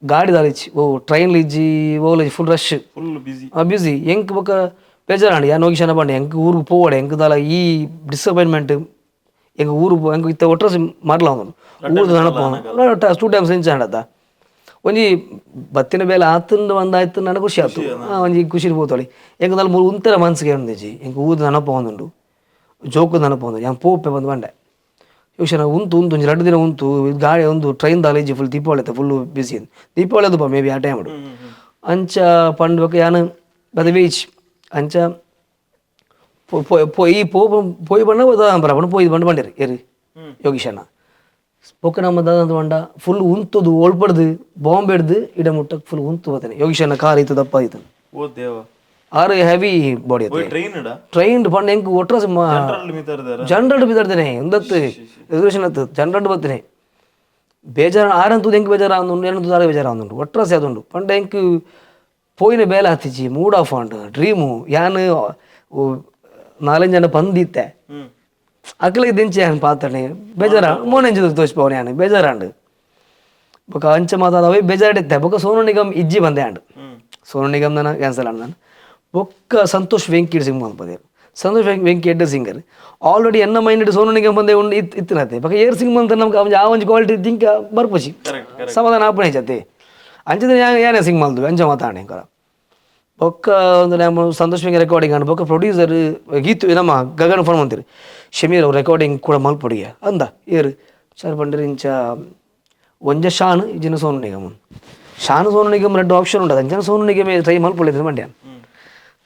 ಗಾಡಿ ದಾಲಿಚ್ಚಿ ಓ ಟ್ರೈನ್ ಇಜ್ಜಿ ಓಲಜಿ ಫುಲ್ ರಶ್ ಫುಲ್ ಬಿಸಿ. ಬಿಸಿ ಎಂಕ್ ಬೊಕ ಬೇಜಾರಾಂಡು ಯಾನ್ ಹೋಗಿಶನ ಬಂಡೆ ಎಂಕ್ ಊರಿಗೆ ಪೋವಡೆ ಎಂಕ್ ದಾಲ ಈ ಡಿಸಪಾಯಿಂಟ್ಮೆಂಟ್ ಎಂಕ್ ಊರು ಎಂಕ್ ಇತ್ತ ಒಟ್ರಸ್ ಮಾರ್ಲ ಅವನು ಊರ್ದು ನೆನಪು 2 ಟೈಮ್ಸ್ ಎಂಚಾಂಡದ ಒಂಜಿ ಬತ್ತಿನ ಬೇಲೆ ಆತಂದು ಒಂದಾಯ್ತು ನನಗೆ ಖುಷಿ ಆಯ್ತು ಒಂಜಿ ಖುಷಿ ಹೋತೋಳಿ ಎಂಕ್ ದಾಲ ಉಂತರ ಮನ್ಸಿಗೆ ಏನಿಜಿ ಎಂಕ್ ಊರ್ದು ನೆನಪು ಒಂದುಂಡು ಜೋಕು ನೆನಪು ಒಂದು ಯಾನ್ ಪೋಪೆ ಬಂದು ಬಂಡೆ ಯೋಚನೆ ಉಂತು ಒಂಜಿ 2 ದಿನ ಉಂತು ಗಾಡಿ ಒಂದು ಟ್ರೈನ್ ದಾಲೇಜಿ ಫುಲ್ ದೀಪಾವಳಿ ಐತೆ ಫುಲ್ಲು ಬಿಸಿ ದೀಪಾವಳಿ ಅದು ಮೇ ಬಿ ಆ ಟೈಮ್ ಅಂಚ ಪಂಡ್ಬೇಕು ಯಾನು ಬದ ಬೀಚ್ ಅಂಚ ಪೊಯ್ ಪೋಯ್ ಬಣ್ಣ ಬರಬಣ್ಣ ಪೋಯ್ ಬಂಡು ಬಂಡಿರಿ ಎರಿ ಯೋಗೀಶನ ಪೊಕ್ಕ ನಮ್ಮ ದಾದಂತ ಬಂಡ ಫುಲ್ ಉಂತುದು ಓಳ್ಪಡ್ದು ಬಾಂಬೆಡ್ದು ಇಡ ಮುಟ್ಟಕ್ಕೆ ಫುಲ್ ಉಂತು ಬರ್ತೇನೆ ಯೋಗೀಶನ ಕಾರ್ ಇತ್ತು ದಪ್ಪ ಆಯ್ತು ಓ ದೇವ ಆರು ಹೆವಿ ಬಾಡಿ ಟ್ರೈನ್ ಪಂಡ ಎಂಕ್ ಒಟ್ರ ಜನರಲ್ ಬಿದ್ದಾಡ್ತೇನೆ ಎಂದತ್ತು ರಿಸರ್ವೇಷನ್ ಹತ್ತು ಜನರಲ್ ಬರ್ತೀನಿ ಬೇಜಾರು ಆರಂತದ್ದು ಎಂಕ್ ಬೇಜಾರು ಆಂದುಂಡು ಏನಂತೂ ದಾರ ಬೇಜಾರು ಆಂದುಂಡು ಒಟ್ರಾಸಿ ಅದುಂಡು ಪಂಡ ಎಂಕ್ ಪೋಯಿನ ಬೇಲೆ ಹತ್ತಿಜಿ ಮೂಡ್ ಆಫ್ ಆಂಡು ಡ್ರೀಮು ಯಾನು 4 ಜನ ಪಂದಿತ್ತೆ ಅಕ್ಲಿಗೆ ದಿಂಚೆ ಯಾನು ಪಾತಣೆ ಬೇಜಾರ ಮೋನೆಂಜು ತೋರಿಸ್ಪವನು ಯಾನು ಬೇಜಾರಾಂಡು ಬೊಕ ಅಂಚ ಮಾತಾಡವೆ ಬೇಜಾರಿತ್ತೆ ಬೊಕ ಸೋನು ನಿಗಮ್ ಇಜ್ಜಿ ಬಂದೆ ಆಂಡು ಸೋನು ನಿಗಮ್ ನಾನು ಕ್ಯಾನ್ಸಲ್ ಆಂಡು ನಾನು ಬೊಕ್ಕ ಸಂತೋಷ್ ವೆಂಕಿ ಸಿಂಗ್ ಬಂದೇರು ಸಂತೋಷ್ ವೆಂಕಿ ಎಡ್ಡ ಸಿಂಗರ್ ಆಲ್ರೆಡಿ ಎನ್ನ ಮೈಂಡ್ ಸೋನು ನಿಗಮ್ ಬಂದೆ ಉಂಡು ಇತ್ತಿನತ್ತೆ ಬೊಕ ಏರ್ ಸಿಂಗ್ ಬಂತ ನಮ್ಗೆ ಆ ಒಂಜಿ ಕ್ವಾಲಿಟಿ ತಿಂಕ ಬರ್ಪುಜಿ ಸಮಾಧಾನ ಆಪಣೆ ಜತೆ ಅಂಚದ ಯಾನೇ ಸಿಂಗ್ ಮಲ್ದು ಅಂಚ ಮಾತಾಡಣೆ ಕರ ಬೊಕ್ಕ ಒಂದು ನಮ್ಮ ಸಂತೋಷ್ ವೆಂಕಿ ರೆಕಾರ್ಡಿಂಗ್ ಆಂಡು ಬೊಕ್ಕ ಪ್ರೊಡ್ಯೂಸರ್ ಗೀತು ನಮ್ಮ ಗಗನ್ ಫೋನ್ ಅಂತೀರಿ ಶಮೀರ್ ಅವ್ರು ರೆಕಾರ್ಡಿಂಗ್ ಕೂಡ ಮಲ್ಪೊಡಿಯ ಅಂದ ಏರು ಸರ್ ಬಂಡ್ರಿ ಇಂಚ ಒಂಜ ಶಾನ್ ಇಜಿನ ಸೋನು ನಿಗಮ್ ಶಾನ್ ಸೋನು ನಿಗಮ್ 2 ಆಪ್ಷನ್ ಉಂಟು ಅಂಚನ ಸೋನು ನಿಗಮೇ ಟ್ರೈ ಮಲ್ಪೊಳ್ಳಿದ್ರೆ ಮಂಡ್ಯ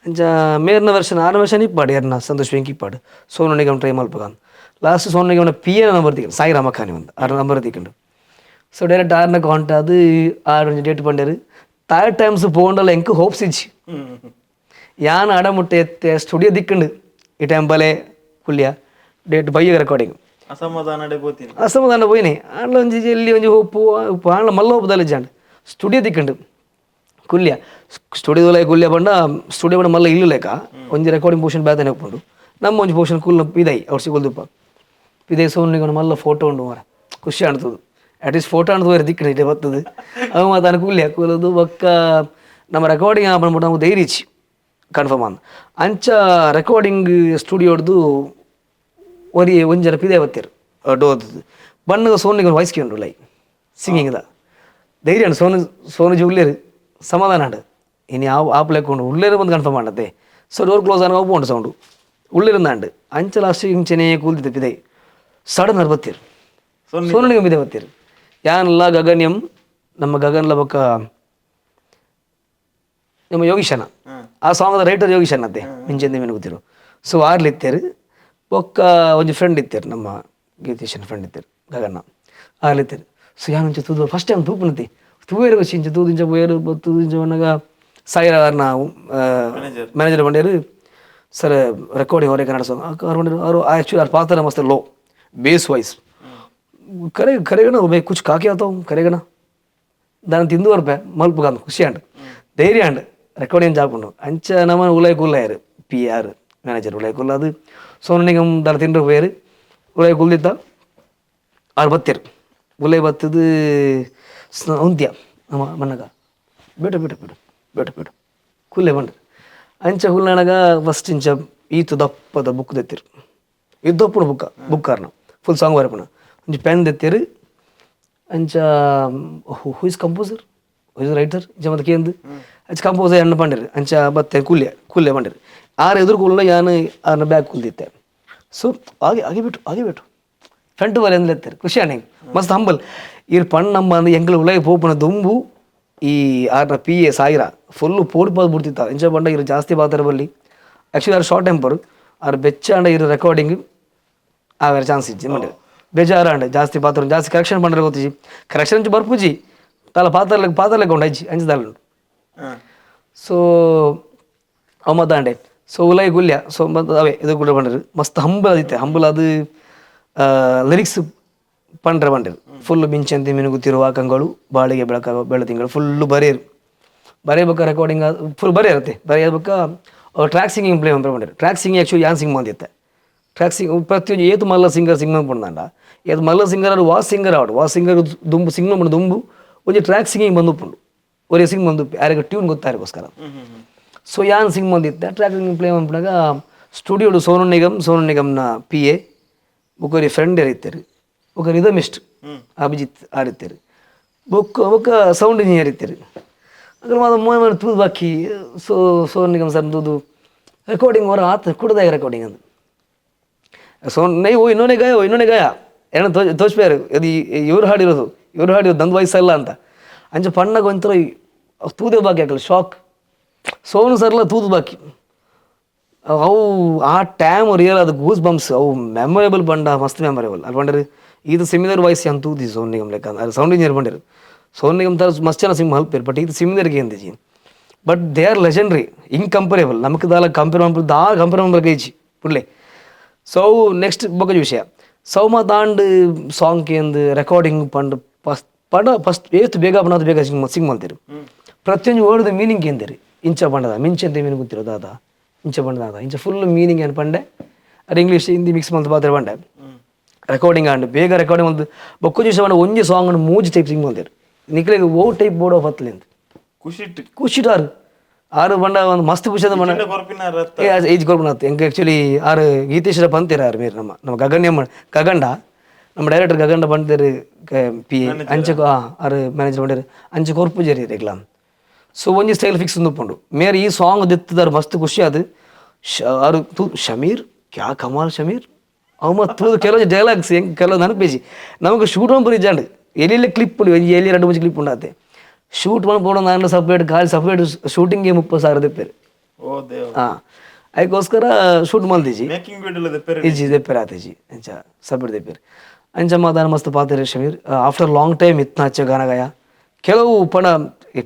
ಅಂಚ ಮೇರ್ನ ವರ್ಷನ್ 6 ವರ್ಷ ಇಪ್ಪಾಡು ಯಾರನ್ನ ಸಂತೋಷ್ ವೆಂಕಿ ಇಪ್ಪಾಡು ಸೋನು ನಿಗಮ್ ಟ್ರೈ ಮಲ್ಪಗಾನ್ ಲಾಸ್ಟ್ ಸೋನು ನಿಗಮ್ನ PA ನಂಬರ್ ತಿಕ್ಕೊಂಡು ಸಾಯಿ ರಾಮಖಾನಿ ಒಂದು 6 ನಂಬರ್ ತಿಕ್ಕೊಂಡು ಸೊ ಡೈರೆಕ್ಟ್ 6ನ ಕಾಂಟಾದು 6 ಡೇಟ್ ಪಂಡೇರು 3 ಟೈಮ್ಸ್ ಪೋಂಡಲ್ಲ ಎಂಕ್ ಹೋಪ್ಸ್ ಇಜ್ಜಿ ಯಾನ್ ಅಡ ಮುಟ್ಟೆ ಎತ್ತೆ ಸ್ಟುಡಿಯೋ ದಿಕ್ಕಂಡು ಈ ಟೈಮ್ ಬಲೆ ಕುಲ್ಯ ಡೇಟ್ ಬೈಯ ರೆಕಾರ್ಡಿಂಗ್ ಅಸಮಾಧಾನ ಪೋಯಿನಿ ಆಂಡ್ಲ ಒಂಜಿ ಎಲ್ಲಿ ಒಂಜಿ ಹೋಪು ಆಂಡ್ಲ ಮಲ್ಲ ಹೋಪುದಲ್ಲ ಜಾಂಡ್ ಸ್ಟುಡಿಯೋ ದಿಕ್ಕಂಡು ಕುಲ್ಯ ಸ್ಟುಡಿಯೋಲ ಕುಲ್ಯ ಪಂಡ ಸ್ಟುಡಿಯೋ ಪಂಡ ಮಲ್ಲ ಇಲ್ಲು ಲೆಕ್ಕ ಒಂಜಿ ರೆಕಾರ್ಡಿಂಗ್ ಪೋರ್ಷನ್ ಬೇತನೆ ಹೋಗ್ಕೊಂಡು ನಮ್ಮ ಒಂಜಿ ಪೋರ್ಷನ್ ಕುಲ್ಲ ಪಿದೈ ಅವ್ರು ಸಿಗೋಲ್ದುಪ್ಪ ಪಿದೈ ಸೋನು ನಿಗಮ್ ಮಲ್ಲ ಫೋಟೋ ಉಂಡು ಮಾರ ಖುಷಿ ಆಣ್ತದು ಅಟ್ಲೀಸ್ಟ್ ಫೋಟೋ ಆಣ್ದು ಬೇರೆ ದಿಕ್ಕಂಡು ಇಟ್ಟೆ ಬರ್ತದೆ ಅವ ಮಾತಾನ ಕುಲ್ಯ ಕೂಲದು ಬೊಕ್ಕ ನಮ್ಮ ರೆಕಾರ್ಡಿಂಗ್ ಬಂದ್ಬಿಟ್ಟು ನಾವು ಧೈರ್ಯಚಿ ಕನ್ಫರ್ಮ್ ಅಂದ್ ಅಂಚ ರೆಕಾರ್ಡಿಂಗ್ ಸ್ಟುಡಿಯೋಡ್ದು ಒಂಜರ ಪಿದೆ ಬತ್ತೀರು ಡೋದು ಬಣ್ಣದ ಸೋನಿಗೆ ವಾಯ್ಸ್ ಕೇಂದ್ರ ಲೈ ಸಿಂಗಿಂಗ್ದ ಧೈರ್ಯ ಅಂಡು ಸೋನುಜಿ ಉಳ್ಳೇರು ಸಮಾಧಾನ ಅಂಡು ಇನ್ನು ಆಪ್ಲೆಕ್ಕೊಂಡು ಉಳ್ಳೇರು ಬಂದು ಕನ್ಫರ್ಮ್ ಮಾಡತ್ತೆ ಸೊ ಡೋರ್ ಕ್ಲೋಸ್ ಆನ ಒಪ್ಪುಂಡು ಸೌಂಡು ಉಳ್ಳಿರಂದಾಂಡು ಅಂಚ ಲಾಸ್ಟ್ ಇಂಚೆನೇ ಕೂಲ್ತಿದ್ದೆ ಪಿದೆ ಸಡನ್ ಅವ್ರು ಬತ್ತೀರು ಸೋನು ನಿಗಮ್ ಪಿದೆ ಬತ್ತೀರು ಯಾನಲ್ಲ ಗಗನ್ಯಂ ನಮ್ಮ ಗಗನ್ಲ ಬೊಕ್ಕ ನಮ್ಮ ಯೋಗೀಶನ ಆ ಸಾಂಗ್ದ ರೈಟರ್ ಯೋಗೀಶನ್ ಅತ್ತೆ ಮಿಂಚೆಂದ ಮೇಲೆ ಗೊತ್ತಿರು ಸೊ ಆರ್ಲಿತ್ತೇರು ಬೊಕ್ಕ ಒಂಜಿ ಫ್ರೆಂಡ್ ಇತ್ತೇರು ನಮ್ಮ ಗೀತೇಶನ್ ಫ್ರೆಂಡ್ ಇತ್ತೇರು ಗಗನ್ನ ಆರ್ಲಿತ್ತೇರು ಸೊ ಯಾನು ತೂದು ಫಸ್ಟ್ ಟೈಮ್ ತೂಪುನತಿ ತೂವೇರು వచ్చి ಇಂಚ ತೂದಿಂಚ పోయారు తూదించ ఉన్నగా సాయిరావర్ನ ಮ್ಯಾನೇಜರ್ ಬಂಡೇರು ಸರ್ ರೆಕಾರ್ಡಿಂಗ್ ಅವರೇ ಕನ್ನಡ ಸಾಂಗ್ ಅವ್ರು ಬಂಡೇರು ಅವರು ಆ್ಯಕ್ಚುಲಿ ಅವ್ರ ಪಾತ್ರ ಮಸ್ತ್ ಲೋ ಬೇಸ್ ವಾಯ್ಸ್ ಕರೆಗಣ ಬೇ ಕುಚ್ ಕಾಕಿ ಆತಾವ್ ಕರೆಗಣ దాన్ని తిందు వరపే మలుపు కాదు ఖుషి అండ్ ధైర్యం అండ్ ರೆಕಾರ್ಡಿಂಗ್ ಜಾಪುಂಡು ಅಂಚ ನಮ್ಮ ಉಲೈ ಕುಲ್ಲಾಯರು PR ಮ್ಯಾನೇಜರ್ ಉಲೈ ಕುಲ್ಲ ಅದು ಸೋನು ನಿಗಮ್ ದಾರ ತಿಂಡ್ರು ಪೋಯರು ಉಲೈ ಕುಲ್ದಿದ್ದ ಅವ್ರು ಬತ್ತಿರು ಉಲೈ ಬತ್ತದು ಉಂತ್ಯ ನಮ್ಮ ಮನ್ನಗ ಬೇಟ ಬೇಟ ಬೇಟ ಬೇಟ ಬೇಟ ಕುಲ್ಲೆ ಬಂಡ್ರು ಅಂಚ ಕುಲ್ಲಣಗ ಫಸ್ಟ್ ಇಂಚ ಈತು ದಪ್ಪದ ಬುಕ್ ತೆತ್ತಿರು ಇದು ದಪ್ಪುಡು ಬುಕ್ಕಾರ್ನ ಫುಲ್ ಸಾಂಗ್ ಬರಪುಣ ಒಂಜಿ ಪೆನ್ ತೆತ್ತಿರು ಅಂಚ who is composer who is writer ಜಮದ ಕೇಂದು ಅಂಚ ಕಂಪೋಸರ್ ಎಣ್ಣ ಪಂಡಿರು ಅಂಚ ಬತ್ತೆ ಕುಲ್ಲೆ ಪಂಡಿರು ಆರು ಎದುರು ಕುಲ್ಲ ಯಾನು ಆರ್ನ ಬ್ಯಾಗ್ ಕುಲ್ದಿತ್ತೆ ಸೊ ಆಗಿಬಿಟ್ಟು ಫ್ರಂಟ್ ಬಲೆ ಅಂದ್ರೆ ಎತ್ತಾರೆ ಖುಷಿ ಅಣ್ಣಿಗೆ ಮಸ್ತ್ ಹಂಬಲ್ ಇರ್ ಪಣ್ ನಮ್ಮ ಅಂದ್ರೆ ಎಂಗ್ಲ ಉಲೈ ಪೋಪುನ ದುಂಬು ಈ ಆರ್ನ PA ಸಾಯಿರ ಫುಲ್ಲು ಪೋಡ್ಪಾದ್ ಬಿಡ್ತಿತ್ತ ಎಂಚ ಬಂಡ ಇರು ಜಾಸ್ತಿ ಬಾತರ ಬಲ್ಲಿ ಆ್ಯಕ್ಚುಲಿ ಅವ್ರು ಶಾರ್ಟ್ ಟೆಂಪರು ಅವ್ರು ಬೆಚ್ಚ ಅಂಡ ಇರೋ ರೆಕಾರ್ಡಿಂಗ್ ಆವೇರೆ ಚಾನ್ಸ್ ಇಜ್ಜಿ ಮಾಡಿ ಬೇಜಾರ ಅಂಡ ಜಾಸ್ತಿ ಪಾತ್ರ ಜಾಸ್ತಿ ಕರೆಕ್ಷನ್ ಪಂಡ್ರೆ ಗೊತ್ತಿಜಿ ಕರೆಕ್ಷನ್ ಅಂಚು ಬರ್ಪುಜಿ ತಲ ಪಾತ್ರಲೆಕ್ಕ ಉಂಡು ಅಜ್ಜಿ ಅಂಚದಲ್ಲ ಸೊ ಅವ ಮತ್ತಾಂಡೆ ಸೊ ಉಲೈ ಗುಲ್ಯ ಸೊ ಮತ್ತು ಅವೇ ಇದು ಕೂಡ ಪಂಡ್ರು ಮಸ್ತ್ ಹಂಬಲ್ ಅದಿತ್ತೆ ಹಂಬಲ್ ಅದು ಲಿರಿಕ್ಸ್ ಪಂಡ್ರೆ ಪಂಡಿರು ಫುಲ್ಲು ಮಿಂಚಂತಿ ಮಿನುಗುತ್ತಿರುವ ಕಂಗಳು ಬಾಳಿಗೆ ಬೆಳ ತಿಂಗಳು ಫುಲ್ಲು ಬರೆಯಬೇಕು ರೆಕಾರ್ಡಿಂಗ್ ಫುಲ್ ಬರೆಯಿರುತ್ತೆ ಬರೆಯಬೇಕ ಟ್ರ್ಯಾಕ್ ಸಿಂಗಿಂಗ್ ಪ್ಲೇ ಮಾಡಿರು ಟ್ರ್ಯಾಕ್ ಸಿಂಗಿಂಗ್ ಆ್ಯಕ್ಚುಲಿ ಯಾನ್ ಸಿಂಗ್ ಬಂದಿತ್ತೆ ಟ್ರ್ಯಾಕ್ ಸಿಂಗ್ ಪ್ರತಿಯೊಂದು ಏತು ಮಲ್ಲ ಸಿಂಗರ್ ಸಿಂಗ್ ಪಂಡ ಏದು ಮಲ್ಲ ಸಿಂಗರ್ ಆಡು ವಾಸ್ ಸಿಂಗರ್ ದುಂಬು ಸಿಂಗ್ ದುಂಬು ಒಂಜಿ ಟ್ರ್ಯಾಕ್ ಸಿಂಗಿಂಗ್ ಬಂದುಪ್ಪುಂಡು ಒರೇ ಸಿಂಗ್ ಬಂದುಪ್ಪಿ ಯಾರಿಗೆ ಟ್ಯೂನ್ ಗೊತ್ತಾರಿಗೋಸ್ಕರ. ಸೊ ಯಾನ್ ಸಿಂಗ್ ಬಂದಿತ್ತೆ ಟ್ರ್ಯಾಕ್ ಪ್ಲೇ ಮಾಡ್ಬಿಡಾಗ ಸ್ಟುಡಿಯೋಡು ಸೋನು ನಿಗಮ್ನ PA ಒಬ್ಬರಿ ಫ್ರೆಂಡ್ ಇರಿತ್ತೇರು ಒಬ್ಬ ರಿದಮಿಸ್ಟ್ ಅಭಿಜಿತ್ ಆಡಿತ್ತೇರು ಬೊಕ್ಕ ಸೌಂಡ್ ಇಂಜಿನಿಯರ್ ಇತ್ತೇರು ಅದ್ರ ಮಾದ ಮೂವಿ ತೂದು ಬಾಕಿ ಸೋನು ನಿಗಮ್ ಸರ್ ತೂದು ರೆಕಾರ್ಡಿಂಗ್ ಹೊರ ಆತ ಕುಡ್ದಾಗ ರೆಕಾರ್ಡಿಂಗ್ ಅಂದು ನೈ ಇನ್ನೊಂದೇ ಗಾಯ ಏನೋ ತೋಚ್ಪೇರು ಅದು ಇವ್ರು ಹಾಡಿರೋದು ನಂದು ವಯಸ್ಸಲ್ಲ ಅಂತ ಅಂಚೆ ಪಣ್ಣಗೆ ಒಂಥರ ತೂದೆ ಬಾಕಿ ಹಾಕಲ್ಲ ಶಾಕ್ ಸೋನು ಸರ್ಲ ತೂದು ಬಾಕಿ ಅವು ಆ ಟೈಮ್ ರಿಯಲ್ ಅದು ಗೂಸ್ ಬಂಪ್ಸ್ ಅವು ಮೆಮೊರೇಬಲ್ ಬಂಡ ಮಸ್ತ್ ಮೆಮೊರೇಬಲ್ ಅದು ಬಂಡರು ಇದು ಸಿಮಿಲರ್ ವಾಯ್ಸ್ ಅಂತ ತೂದಿ ಸೋನು ನಿಗಮ್ ಲೆಕ್ಕ ಅದು ಸೌಂಡ್ ಇಂಜಿನಿಯರ್ ಬಂದಿರು ಸೋನು ನಿಗಮ್ ತರ ಮಸ್ತ್ ಜನ ಸಿಂಗ್ ಮಲ್ಪೇರು ಬಟ್ ಇದು ಸಿಮಿಲರ್ಗೆ ಅಂದಿಜಿ ಬಟ್ ದೇ ಆರ್ ಲೆಜೆಂಡ್ರಿ ಇನ್ಕಂಪರೇಬಲ್ ನಮಗೆ ದಾಲ ಕಂಪೇರ್ ಗೈಜಿ ಪುಡ್ಲೆ ಸೊ ನೆಕ್ಸ್ಟ್ ಬೊಕ್ಕ ವಿಷಯ ಸೌಮ ತಾಂಡ್ ಸಾಂಗ್ ಕೇಂದು ರೆಕಾರ್ಡಿಂಗ್ ಪಂಡ್ ಫಸ್ಟ್ ಏತು ಬೇಗ ಬಣ್ಣದು ಬೇಗ ಸಿಂಗ್ ಮಲ್ತಿರು ಪ್ರತಿಯೊಂದು ವರ್ಡ್ ಮೀನಿಂಗ್ ಕೇಂದಿರಿ ಇಂಚ ಬಣ್ಣದ ಮಿಂಚೆ ಅಂತ ಮೀನಿಂಗ್ ಗೊತ್ತಿರೋದು ಅದ ಇಂಚ ಬಣ್ಣದ ಇಂಚ ಫುಲ್ ಮೀನಿಂಗ್ ಏನು ಪಂಡೆ ಅದು ಇಂಗ್ಲೀಷ್ ಹಿಂದಿ ಮಿಕ್ಸ್ ಮಂತ್ ಪಾತ್ರ ಪಂಡೆ ರೆಕಾರ್ಡಿಂಗ್ ಆಂಡ್ ಬೇಗ ರೆಕಾರ್ಡಿಂಗ್ ಒಂದು ಬೊಕ್ಕ ದಿವಸ ಬಂಡ ಒಂಜಿ ಸಾಂಗ್ ಮೂಜಿ ಟೈಪ್ ಸಿಂಗ್ ಬಂದಿರು ನಿಕ್ಲಿಗೆ ಓ ಟೈಪ್ ಬೋಡೋ ಹೊತ್ತಲಿ ಅಂತ ಖುಷಿಟಾರು ಆರು ಬಂಡ ಒಂದು ಮಸ್ತ್ ಖುಷಿ ಬಂಡ ಏಜ್ ಕೊರ್ಪುನತ್ತು ಎಂಗೆ ಆ್ಯಕ್ಚುಲಿ ಆರು ಗೀತೇಶ್ವರ ಬಂತೀರ ಆರು ಮೇರು ನಮ್ಮ ಗಗಂಡ ನಮ್ಮ ಡೈರೆಕ್ಟರ್ ಗಗಂಡ ಬಂದಿರು PA ಅಂಚೆ ಆರು ಮ್ಯಾನೇಜರ್ ಬಂದಿರು ಅಂಚೆ ಕೊರ್ಪು ಜರಿ ರೆಗ್ಲಾಮ್ ಸೊ ಒಂಜಿ ಸ್ಟೈಲ್ ಫಿಕ್ಸ್ ಉಂದುಪುಂಡು ಮೇರೆ ಈ ಸಾಂಗ್ ದಿತ್ತದಾರು ಮಸ್ತ್ ಖುಷಿ ಅದು ಆರು ತೂ ಶಮೀರ್ ಕ್ಯಾ ಕಮಾಲ್ ಶಮೀರ್ ಅವು ಮತ್ತು ಕೆಲವು ಡೈಲಾಗ್ಸ್ ಹೆಂಗೆ ಕೆಲವು ನೆನಪೇಜಿ ನಮಗೆ ಶೂಟ್ ಮಾಡಿ ಇಜ್ಜಾಂಡು ಎಲ್ಲಿ ಕ್ಲಿಪ್ ಉಂಡು ಎಲ್ಲಿ 2-3 ಕ್ಲಿಪ್ ಉಂಡಾತೆ ಶೂಟ್ ಮಾಡ್ಕೊಂಡು ನಾನು ಸಪ್ರೇಟ್ ಸಪ್ರೇಟ್ ಶೂಟಿಂಗ್ಗೆ 30,000 ದೆಪ್ಪೇರು ಹಾಂ ಅದಕ್ಕೋಸ್ಕರ ಶೂಟ್ ಮಲ್ದಿಜಿ ಇಜ್ಜಿ ದೆಪ್ಪೇರು ಆತೇಜಿ ಅಂಚ ಸಪ್ರೇಟ್ ದೆಪ್ಪೇರು ಅಂಚ ಮಾತಾನ ಮಸ್ತ್ ಪಾತಿರು ಶಮೀರ್ ಆಫ್ಟರ್ ಲಾಂಗ್ ಟೈಮ್ ಇತ್ತು ಹಚ್ಚ ಗಾನಗಾಯ ಕೆಲವು ಪಣ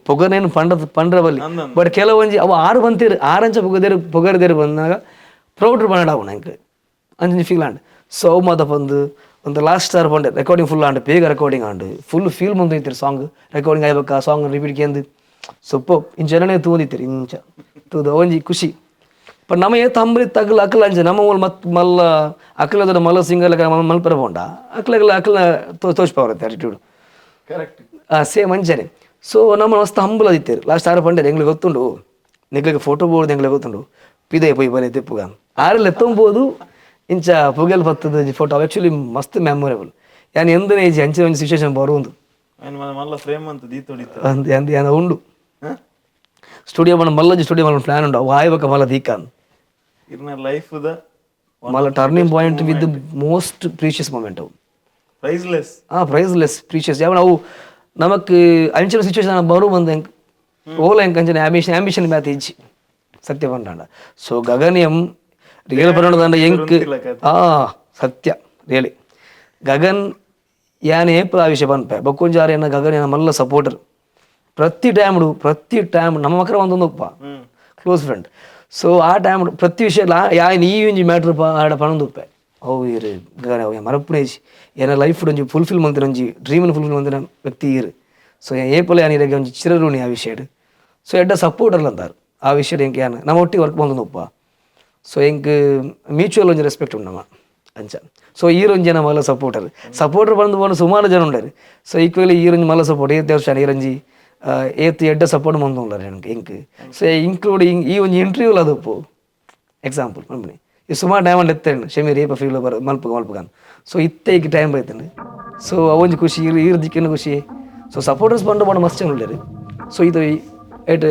ಪೊಗನೇನು ಪಂಡ್ರ ಬಲ್ಲಿ ಬಟ್ ಕೆಲವೊಂಜಿ ಅವು ಆರು ಬಂತೀರು ಆರಂಚ ಪೊಗರ್ದೇರು ಬಂದಾಗ ಪ್ರೌಡ್ರು ಪನ್ನಡ ಅವು ನಂಗೆ ಅಂಚೆ ಫೀಲ್ ಆಂಡ್ ಸೊ ಮಾತ ಬಂದು ಒಂದು ಲಾಸ್ಟ್ ಸ್ಟಾರ್ ಬಂಡೆ ರೆಕಾರ್ಡಿಂಗ್ ಫುಲ್ ಆಂಡ್ ಬೇಗ ರೆಕಾರ್ಡಿಂಗ್ ಆಂಡ್ ಫುಲ್ ಫೀಲ್ ಬಂದೈತಿರಿ ಸಾಂಗ್ ರೆಕಾರ್ಡಿಂಗ್ ಆಗ್ಬೇಕು ಆ ಸಾಂಗ್ ರಿಪೀಟ್ ಕೇಂದು ಸೊಪ್ಪು ಇಂಚನೇ ತೂದಿತ್ತೀರಿ ಇಂಚ ತೂದು ಒಂಜಿ ಖುಷಿ ಬಟ್ ನಮ್ಮ ಏತ್ ಅಂಬ್ರಿ ತಗ್ಲ ಅಕ್ಕಲ ಅಂಚೆ ನಮ್ಮ ಊರು ಮತ್ತು ಮಲ್ಲ ಅಕ್ಕಲದ ಮಲ್ಲ ಸಿಂಗಲ್ ಮಲ್ಪರ ಬೋಂಡ ಅಕ್ಕಲ ತೋಚ್ಪವರತ್ತೆ ಆಟಿಟ್ಯೂಡ್ ಕರೆಕ್ಟ್ ಸೇಮ್ ಅಂಚನೆ ಸೊ ನಮ್ಮ ಮಸ್ತ್ ಹಂಬಲ್ ಅದಿತ್ತೇರಿ ಲಾಸ್ಟ್ ಆರು ಪಂಡೆ ಎಂಗ್ಲಿಗೆ ಗೊತ್ತುಂಡು ನಿಗ್ಲಿಗೆ ಫೋಟೋ ಬೋರ್ದು ಎಂಗ್ಲಿಗೆ ಗೊತ್ತುಂಡು ಪಿದೆ ಪೊಯ್ ಬನೆ ತೆಪ್ಪುಗ ಆರೆಲ್ಲ ಎತ್ತೊಂಬೋದು ಇಂಚ ಪುಗೆಲ್ ಬತ್ತದ ಫೋಟೋ ಆ್ಯಕ್ಚುಲಿ ಮಸ್ತ್ ಮೆಮೊರೇಬಲ್ ಯಾನ್ ಎಂದನೇ ಈಜಿ ಅಂಚೆ ಒಂದು ಸಿಚುವೇಶನ್ ಬರುವುದು ಅಂದ ಉಂಡು ಸ್ಟುಡಿಯೋ ಬಣ್ಣ ಮಲ್ಲಜಿ ಸ್ಟುಡಿಯೋ ಮಲ್ಲ ಪ್ಲಾನ್ ಉಂಡು ಅವು ಆಯ್ಬೇಕ ಮಲ್ಲ ದೀಕಾನ್ ಲೈಫ್ ಮಲ್ಲ turning point with most precious moment ಅವು ಪ್ರೈಸ್ಲೆಸ್ ಪ್ರೀಷಿಯಸ್ ಯಾವ ಅವು ನಮಕ್ ಅಂಚಿನ ಸಿಚುವೇಶನ್ ಬರು ಬಂದು ಹೆಂಗೆ ಓಲ ಹೆಂಗೆ ಅಂಚನೆ ಆಂಬಿಷನ್ ಮ್ಯಾತ್ ಇಜ್ಜಿ ಸತ್ಯ ಬಂಡ ಸೊ ಗಗನಿಯಂ ರಿಯಲ್ ಬರೋಣದಂಡ ಎಂಕ್ ಸತ್ಯ ರಿಯಲಿ ಗಗನ್ ಯಾನ್ ಏಪ ಆ ವಿಷಯ ಬಂದ್ಪೆ ಬಕ್ಕೊಂಜಾರ ಏನ ಗಗನ್ ಏನ ಮಲ್ಲ ಸಪೋರ್ಟರ್ ಪ್ರತಿ ಟೈಮ್ ನಮ್ಮ ಮಕ್ಕಳ ಒಂದೊಂದಪ್ಪ ಕ್ಲೋಸ್ ಫ್ರೆಂಡ್ ಸೊ ಆ ಟೈಮ್ ಪ್ರತಿ ವಿಷಯ ಯಾನ್ ಈ ಒಂಜಿ ಮ್ಯಾಟ್ರ್ ಆಡ ಪಣಂದುಪ್ಪೆ ಅವು ಇರು ಗಗನ ಅವು ಮರಪ್ಪುಣೇಜಿ ಏನ ಲೈಫ್ ಒಂಜಿ ಫುಲ್ಫಿಲ್ ಮಂತಿರ ಒಂಜಿ ಡ್ರೀಮನ್ನು ಫುಲ್ಫಿಲ್ ಮಂತಿನ ವ್ಯಕ್ತಿ ಇರು ಸೊ ಏಪಲ ಯಾನಿರಗೆ ಒಂಜಿ ಚಿರಋಣಿ ಆ ವಿಷಯ ಸೊ ಎಡ್ಡ ಸಪೋರ್ಟರ್ಲ ಅಂತಾರು ಆ ವಿಷಯ ಎಂಕ್ ಯಾನ್ ನಮ್ಮ ಒಟ್ಟಿಗೆ ವರ್ಕ್ ಬಂದಪ್ಪ ಸೊ ಎಂಕ್ ಮ್ಯೂಚುವಲ್ ಒಂಜಿ ರೆಸ್ಪೆಕ್ಟ್ ಉಂಡು ನಮ್ಮ ಅಂಚ ಸೊ ಈರೊಂಜಿ ಜನ ಮಲ್ಲ ಸಪೋರ್ಟರ್ ಬಂದು ಬಂದು ಸುಮಾರು ಜನ ಉಂಡಾರು ಸೊ ಈಕ್ವಲಿ ಈರೊಂಜಿ ಮಲ್ಲ ಸಪೋರ್ಟ್ ಏತ್ ವರ್ಷ ಈರಂಜಿ ಏತ್ ಎಡ್ಡ ಸಪೋರ್ಟ್ ಮಂದು ಉಂಡಾರು ಎಂಕ್ ಸೊ ಇನ್ಕ್ಲೂಡಿಂಗ್ ಈ ಒಂಜಿ ಇಂಟರ್ವ್ಯೂಲ್ ಅದಪ್ಪು ಎಕ್ಸಾಂಪಲ್ ಮಲ್ಪನಿ ಈ ಸುಮಾರು ಟೈಮ್ ಅಲ್ಲಿ ಎತ್ತೇನು ಶಮೀರ್ ಏಪ ಫೀಲ್ ಮಲ್ಪಗಾನ್ ಸೊ ಇತ್ತೇಗೆ ಟೈಮ್ ಬೈತೇನೆ ಸೊ ಅವೊಂಜಿ ಖುಷಿ ಈರ ದಿಕ್ಕಿನ ಖುಷಿ ಸೊ ಸಪೋರ್ಟರ್ಸ್ ಬಂದು ಬಂದು ಮಸ್ತ್ ಜನ ಉಳ್ಳಾರು ಸೊ ಇದು ಏಟ್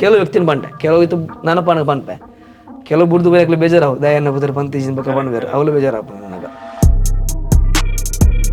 ಕೆಲವು ವ್ಯಕ್ತಿನ ಬಂಡೆ ಕೆಲವು ಇದು ನನಪಾನ ಬಂದ್ಪೆ ಕೆಲವು ಬುಡ್ದು ಬೇಕಲು ಬೇಜಾರಾವು ದಯನ್ನ ಬುದ್ರ ಪಂತೀಜಿನ ಬಕ್ಕ ಬಂದು ಬೇರೆ ಅವಳು ಬೇಜಾರಾಗ